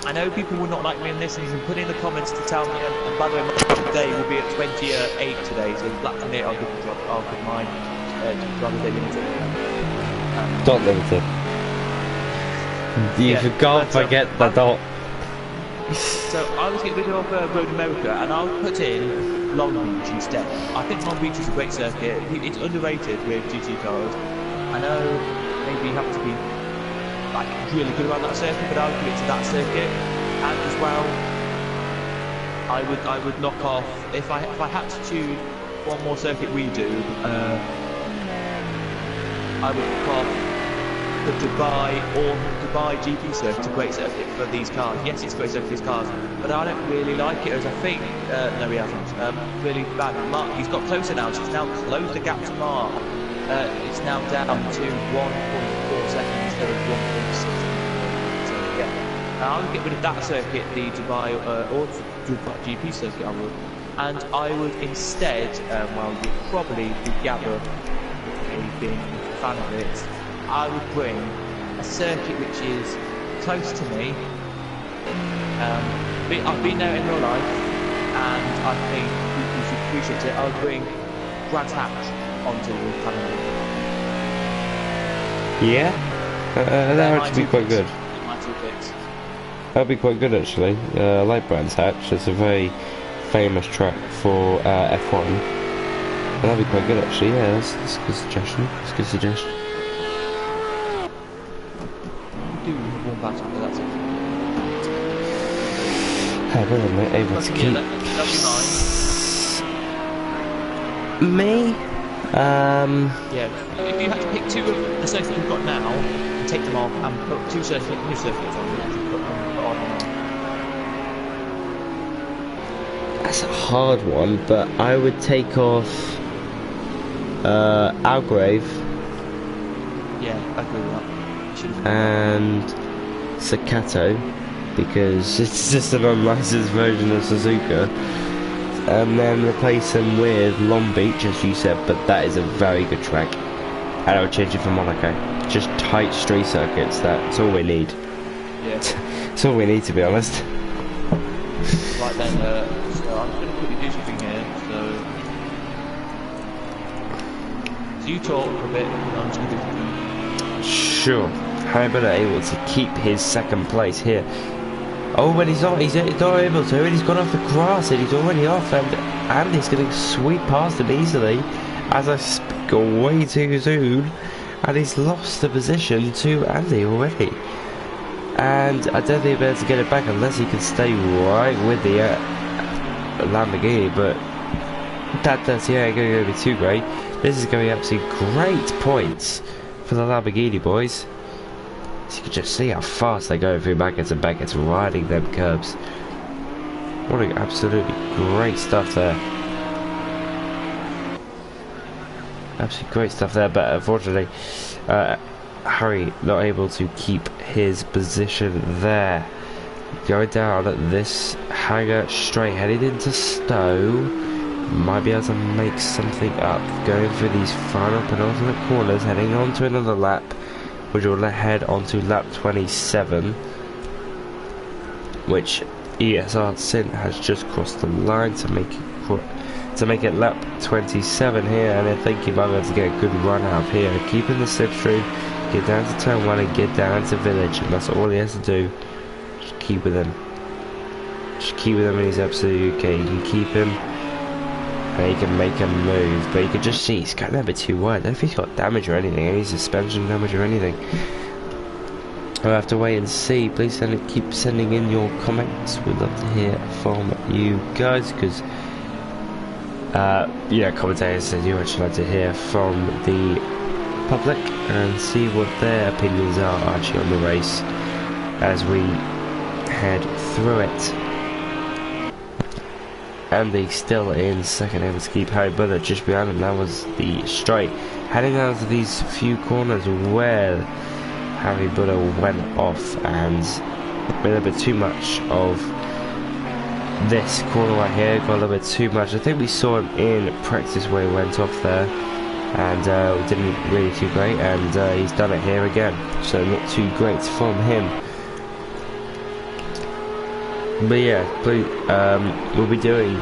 [SPEAKER 2] I know people will not like me in this, and you can put in the comments to tell me, and by the way, my day will be at 28 today, so black and it, I'll give mine, rather than limited.
[SPEAKER 1] Dot limited. You can't forget the dot.
[SPEAKER 2] So I was getting rid of Road America, and I'll put in Long Beach instead. I think Long Beach is a great circuit. It's underrated with GT cars. I know maybe you have to be like really good around that circuit, but I'll give it to that circuit. And as well, I would knock off if I had to choose one more circuit we do. I would knock off the Dubai GP circuit. It's a great circuit for these cars. Yes, it's a great circuit for these cars, but I don't really like it as I think. No, he hasn't. Really bad. Mark, he's got closer now. So he's now closed the gap to Mark. It's now down to 1.4 seconds instead of 1.6. So yeah, I would get rid of that circuit, the Dubai or the Dubai GP circuit. I would, and I would instead, well, you probably the Gavra, being a fan of it. I would bring a circuit which is close to me. I've been there in real life, and I think you should appreciate it. I would bring Brands Hatch onto the calendar.
[SPEAKER 1] Yeah, that would be quite good.
[SPEAKER 2] My two picks.
[SPEAKER 1] That'd be quite good actually. I like Brands Hatch. It's a very famous track for F1. And that'd be quite good actually. Yeah, that's a good suggestion. That's a good suggestion. Hey, we're able to keep me.
[SPEAKER 2] Yeah, if you had to pick two of the circuits we've got now and take them off and put two new circuits on, you put on.
[SPEAKER 1] That's a hard one, but I would take off Algrave.
[SPEAKER 2] Yeah, I agree with that.
[SPEAKER 1] And Staccato, because it's just an unlicensed version of Suzuka, and then replace them with Long Beach, as you said, but that is a very good track, and I would change it for Monaco. Just tight street circuits, that's all we need.
[SPEAKER 2] Yeah.
[SPEAKER 1] That's all we need, to be honest.
[SPEAKER 2] Right then, so I'm just going to quickly do something here, so you talk for a bit, and I'm just going to do something.
[SPEAKER 1] Sure. Hamilton able to keep his second place here. Oh, but he's not able to, and he's gone off the grass, and he's already off, and Andy's going to sweep past him easily as I speak way too soon, and he's lost the position to Andy already. And I don't think he'll be able to get it back unless he can stay right with the Lamborghini, but that's going to be too great. This is going to be absolutely great points for the Lamborghini boys. So you can just see how fast they go through Backets and Backets, riding them curbs. What absolutely great stuff there. Absolutely great stuff there, but unfortunately, Harry not able to keep his position there. Going down at this hangar straight, heading into Stowe. Might be able to make something up. Going through these final penultimate corners, heading on to another lap, which will head on to lap 27, which ESR Sin has just crossed the line to make it lap 27 here, and I think he might be able to get a good run out of here, keeping the slipstream, get down to turn 1 and get down to Village, and that's all he has to do. Just keep with him. Just keep with him, and he's absolutely okay. You can keep him, and he can make a move, but you can just see he's going a bit too wide. I don't know if he's got damage or anything, any suspension damage or anything. I'll have to wait and see. Please keep sending in your comments. We'd love to hear from you guys, because commentators said you actually like to hear from the public and see what their opinions are actually on the race as we head through it. Andy still in second, able to keep Harry Brother just behind him. That was the straight. Heading down to these few corners where Harry Brother went off and a little bit too much of this corner right here. Got a little bit too much. I think we saw him in practice where he went off there, and didn't really too great, and he's done it here again, so not too great from him. But yeah, please, we'll be doing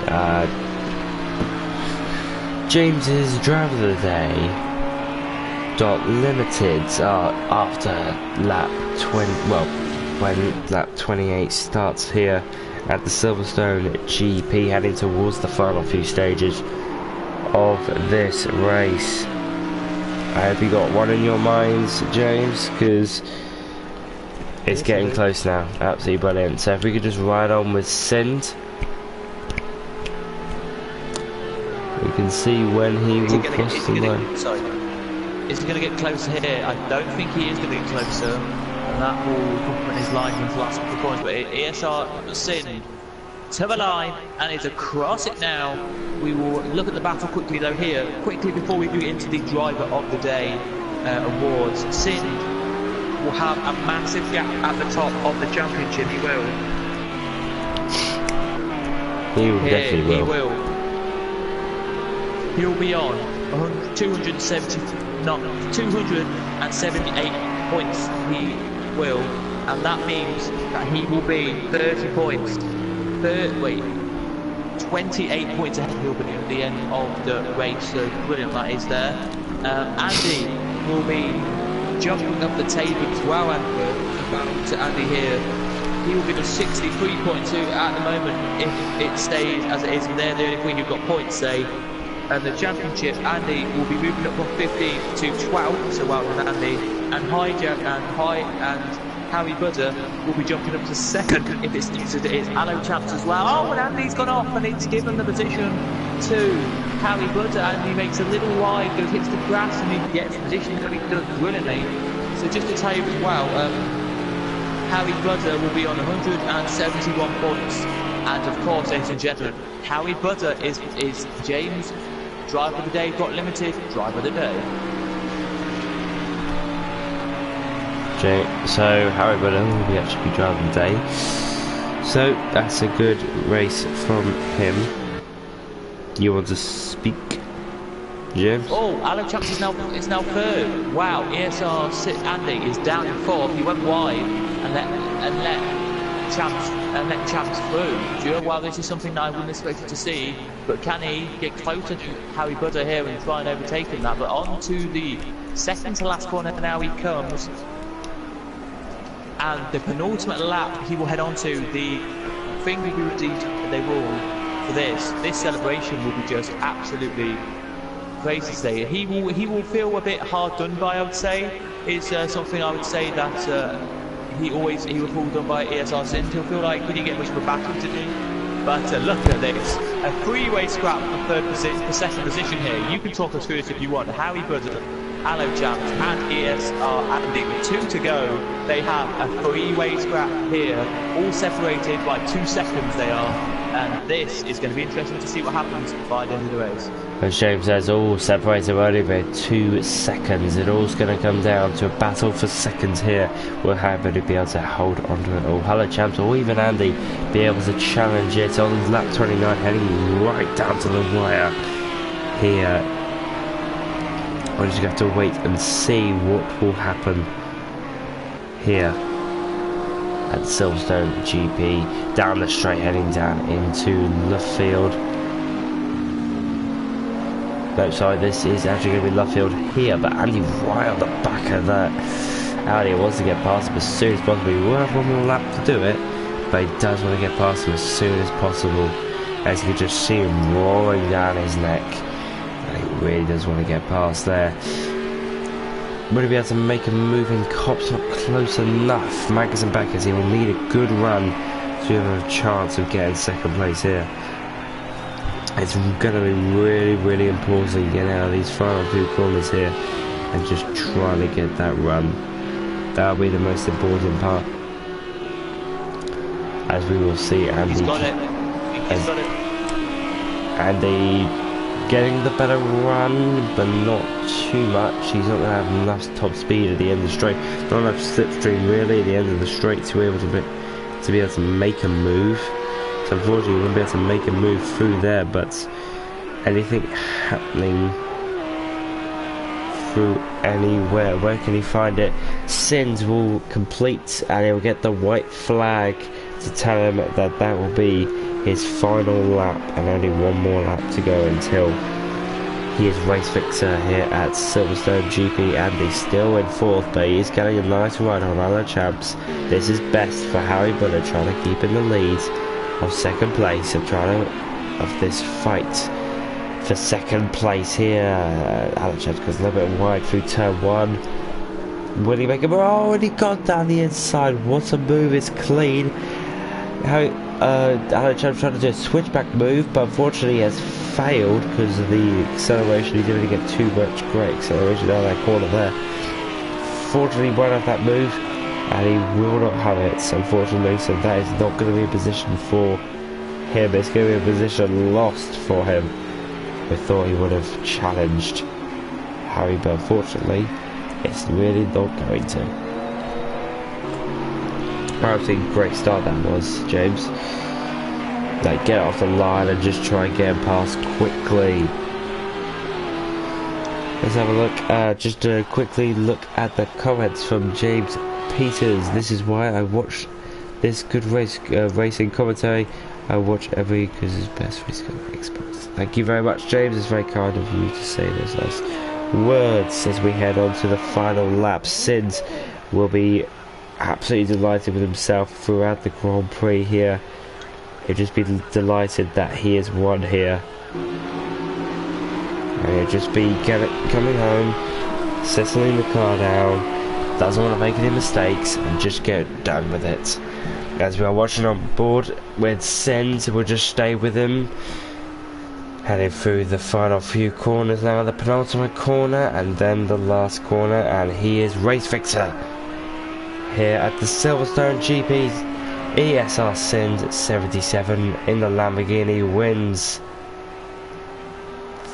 [SPEAKER 1] James's Driver of the Day limited after lap 20. Well, when lap 28 starts here at the Silverstone GP, heading towards the final few stages of this race. I hope you got one in your minds, James, because it's getting close now. Absolutely brilliant. So if we could just ride on with Sind, we can see when he will cross the line.
[SPEAKER 2] Is he going to get closer here? I don't think he is going to get closer, and that will come his line into the last couple of points. But ESR Sind to the line, and it's across it now. We will look at the battle quickly though here, quickly before we go into the Driver of the Day awards. Sind will have a massive gap at the top of the championship. He will.
[SPEAKER 1] Definitely will.
[SPEAKER 2] He will. He'll be on 278 points. He will, and that means that he will be 30 points. 28 points ahead. He'll be at the end of the race. So brilliant that is there. Andy will be jumping up the table as well, and to Andy here. He will be on 63.2 at the moment if it stays as it is, and they're the only three who've got points, say. And the championship, Andy will be moving up from 15 to 12, so well done Andy. And Harry Budder will be jumping up to second if it's Allo Champs as well. Oh, and Andy's gone off, and it's given the position to Harry Budder. Andy makes a little wide, goes hits the grass, and he gets position, and he does brilliantly. So just to tell you as well, Harry Budder will be on 171 points. And of course, ladies and gentlemen, Harry Budder is James' Driver of the Day, got limited Driver of the Day.
[SPEAKER 1] So Harry Budder will be actually Driver of the Day. So that's a good race from him. You want to speak, James?
[SPEAKER 2] Oh, Allo Champs is now third. Wow, ESR Andy is down in fourth. He went wide and let Champs through. Well, this is something that I wouldn't expect to see, but can he get closer to Harry Budder here and try and overtake him? That, but on to the second to last corner now he comes, and the penultimate lap he will head on to the thing they will for this celebration will be just absolutely crazy today. He will feel a bit hard done by, I would say. It's something I would say that he will feel done by ESR Sind. He'll feel like he didn't get much of a battle to do. But look at this, a three-way scrap for second position here. You can talk us through this if you want. Harry Budder, Allo Champs and ESR Andy with 2 to go. They have a three-way scrap here, all separated by 2 seconds they are. And this is going to be interesting to see what happens by the end of the race.
[SPEAKER 1] As James says, all separated only by 2 seconds. It all's going to come down to a battle for seconds here. Will Harry be able to hold onto it all? Hello Champs, or even Andy, be able to challenge it on lap 29, heading right down to the wire here. We're just going to have to wait and see what will happen here at Silverstone GP, down the straight, heading down into Luffield. No, sorry, this is actually going to be Luffield here, but Andy right on the back of that. Audi wants to get past him as soon as possible. He will have one more lap to do it, but he does want to get past him as soon as possible, as you can just see him roaring down his neck. And he really does want to get past there. Will he be able to make a move in Cops? Not close enough. Magnus and Beckers, he will need a good run to have a chance of getting second place here. It's going to be really, really important getting out of these final few corners here and just trying to get that run. That'll be the most important part. As we will see Andy.
[SPEAKER 2] He's got it. He's got it.
[SPEAKER 1] Andy getting the better run, but not too much. He's not going to have enough top speed at the end of the straight. Not enough slipstream really at the end of the straight to be able to make a move. So unfortunately, we won't be able to make a move through there. But anything happening through anywhere? Where can he find it? Sins will complete, and he'll get the white flag to tell him that that will be his final lap, and only one more lap to go until he is race victor here at Silverstone GP. Andy still in fourth, but he's getting a nice run on other champs. This is best for Harry Buller, trying to keep in the lead of second place, of this fight for second place here. Alan Champs goes a little bit wide through turn one. Will he make a move? Oh, and he got down the inside. What a move! It's clean. Alan Champs trying to do a switchback move, but unfortunately he has failed because of the acceleration. He didn't get too much great acceleration down that corner there. Fortunately, he won't have that move, and he will not have it, unfortunately. So that is not going to be a position for him. It's going to be a position lost for him. We thought he would have challenged Harry, but unfortunately, it's really not going to. Absolutely great start that was, James. Like, get off the line and just try and get him past quickly. Let's have a look, just to quickly look at the comments from James Peters. This is why I watch this good racing commentary. I watch every, because it's best racing experts. Thank you very much, James. It's very kind of you to say those nice words as we head on to the final lap. Sins will be absolutely delighted with himself throughout the Grand Prix here. He'll just be delighted that he has won here. And he'll just be coming home, settling the car down, doesn't want to make any mistakes, and just get done with it. As we are watching on board with Sens, we'll just stay with him. Heading through the final few corners now, the penultimate corner and then the last corner, and he is race victor here at the Silverstone GP. ESR Sins 77 in the Lamborghini wins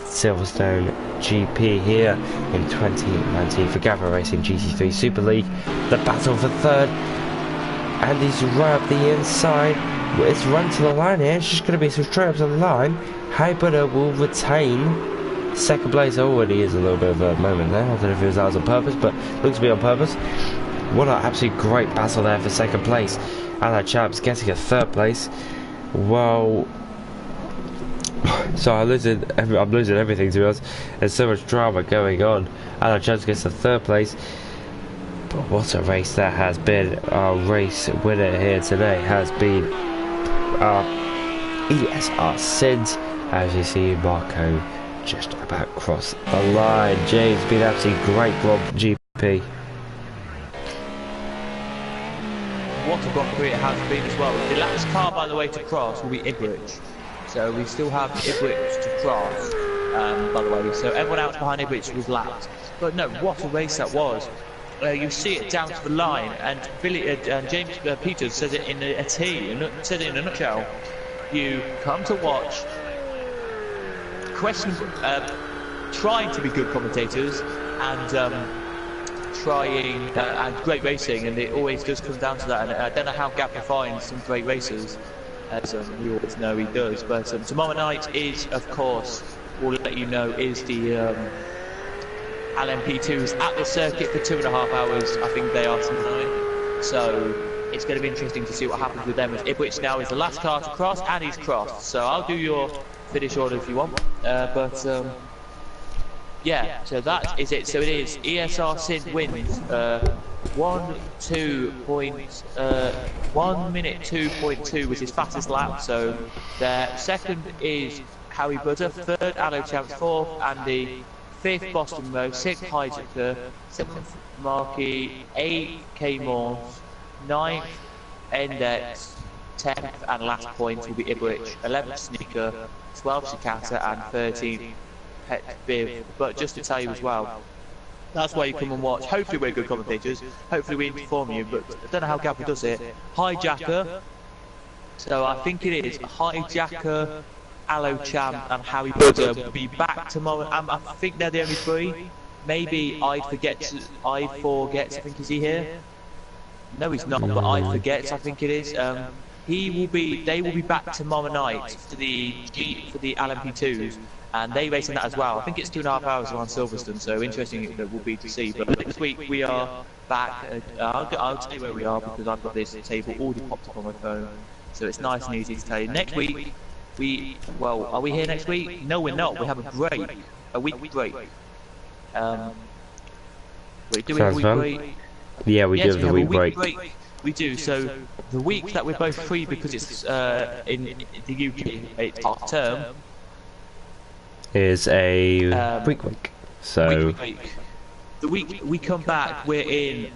[SPEAKER 1] Silverstone GP here in 2019 for Gavra Racing GT3 Super League. The battle for third, and he's right up the inside. It's run to the line here. It's just going to be some straight up to the line. Haybutter will retain second place. Already is a little bit of a moment there. I don't know if it was on purpose, but looks to be on purpose. What an absolutely great battle there for second place. Alan Champs getting a third place. Well, so I'm losing everything, to be honest. There's so much drama going on. Alan Champs gets a third place. But what a race that has been. Our race winner here today has been ESR Sins. As you see, Marco just about crossed the line. James, been absolutely great Grand GP.
[SPEAKER 2] What a Grand Prix it has been as well. The last car, by the way, to cross will be Ipswich. So we still have Ipswich to cross, by the way. So everyone else behind Ipswich was lapped. But no, what a race that was. You see it down to the line, and James Peters says it in says it in a nutshell. You come to watch, trying to be good commentators, and and great racing, and it always does come down to that. And I don't know how Gavra finds some great racers, as we always know he does. But tomorrow night is, of course, we'll let you know, is the LMP2s at the circuit for 2.5 hours. I think they are tonight. So it's going to be interesting to see what happens with them. Ipswich now is the last car to cross, and he's crossed. So I'll do your finish order if you want. Yeah, so that is it. So it is ESR Sid wins 1 minute 2.2 was his fastest lap. So their second is Harry Butter, third Allo Champs, fourth Andy, 5th Boston Row, 6th Hijacker, 7th Marquee, 8th K Morse, 9th Index, 10th and last point will be Ipswich, 11th Sneaker, 12th Cicata and 13th Pet Biv. But just to tell you as well, that's why you come and watch. Hopefully we're good commentators, hopefully we inform you, but I don't know how Gavra does it. Hijacker, so I think it is Hijacker, Aloe Champ and Harry Butter will be back tomorrow. I think they're the only 3. Maybe I Forget, I think, is he here? No, he's not, but I Forget, I think it is. They will be back tomorrow night for the LMP2s, and they race in that as well. I think it's 2.5 hours around Silverstone, so interesting it will be to see. But next week we are back. I'll tell you where we are because I've got this table already popped up on my phone, so it's nice and easy to tell you. Next week, are we here next week? No, we're not. We have a week break. Wait, do we have a week break?
[SPEAKER 1] Yeah, we do have the week break.
[SPEAKER 2] We do. So the week that we're both free because it's in the UK, it's half term,
[SPEAKER 1] is a week. So
[SPEAKER 2] the week we come back, we're in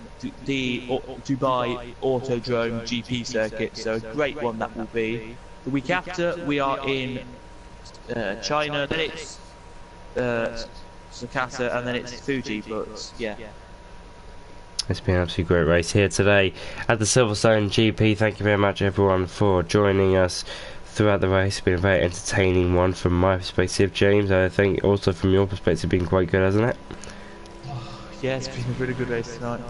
[SPEAKER 2] the Dubai Autodrome GP circuit. So a great one that will be. The week after we are in China. Then it's Sakata, and then it's Fuji. But yeah.
[SPEAKER 1] It's been an absolutely great race here today at the Silverstone GP. Thank you very much everyone for joining us throughout the race. It's been a very entertaining one from my perspective. James, I think also from your perspective been quite good, hasn't it?
[SPEAKER 2] Yeah, it's been a really good race tonight.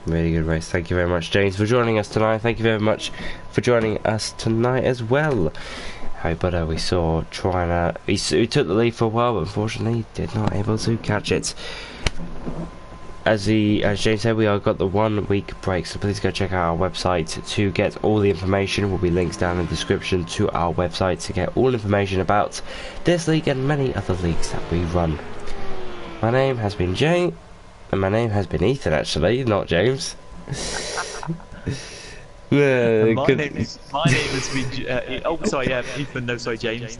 [SPEAKER 1] Really good race. Thank you very much, James, for joining us tonight. Thank you very much for joining us tonight as well. Harry Butter, we saw trying to... He took the lead for a while, but unfortunately did not able to catch it. As James said, we have got the 1 week break, so please go check out our website to get all the information. There will be links down in the description to our website to get all information about this league and many other leagues that we run. My name has been Jay, and my name has been Ethan, actually, not James.
[SPEAKER 2] My name has been Ethan. No, sorry, James.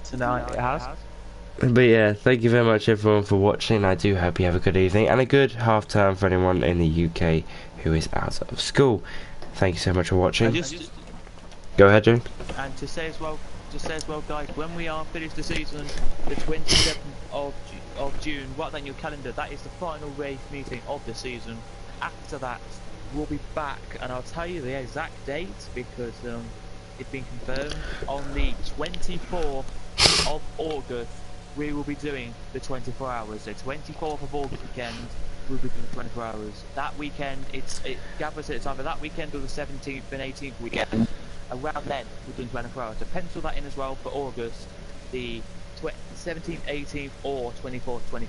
[SPEAKER 2] Tonight it has.
[SPEAKER 1] But yeah, thank you very much everyone for watching. I do hope you have a good evening and a good half term for anyone in the UK who is out of school. Thank you so much for watching. Go ahead, June.
[SPEAKER 2] And to say as well, guys, when we are finished the season, the 27th of June, write that in your calendar. That is the final race meeting of the season. After that, we'll be back, and I'll tell you the exact date because it's been confirmed on the 24th of August. We will be doing the 24 hours. The 24th of August weekend, we'll be doing 24 hours. That weekend, Gavra said it's either that weekend or the 17th and 18th weekend. Around then, we're doing 24 hours. So pencil that in as well for August, the 17th, 18th, or 24th, 25th.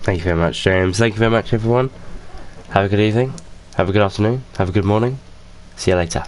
[SPEAKER 1] Thank you very much, James. Thank you very much, everyone. Have a good evening. Have a good afternoon. Have a good morning. See you later.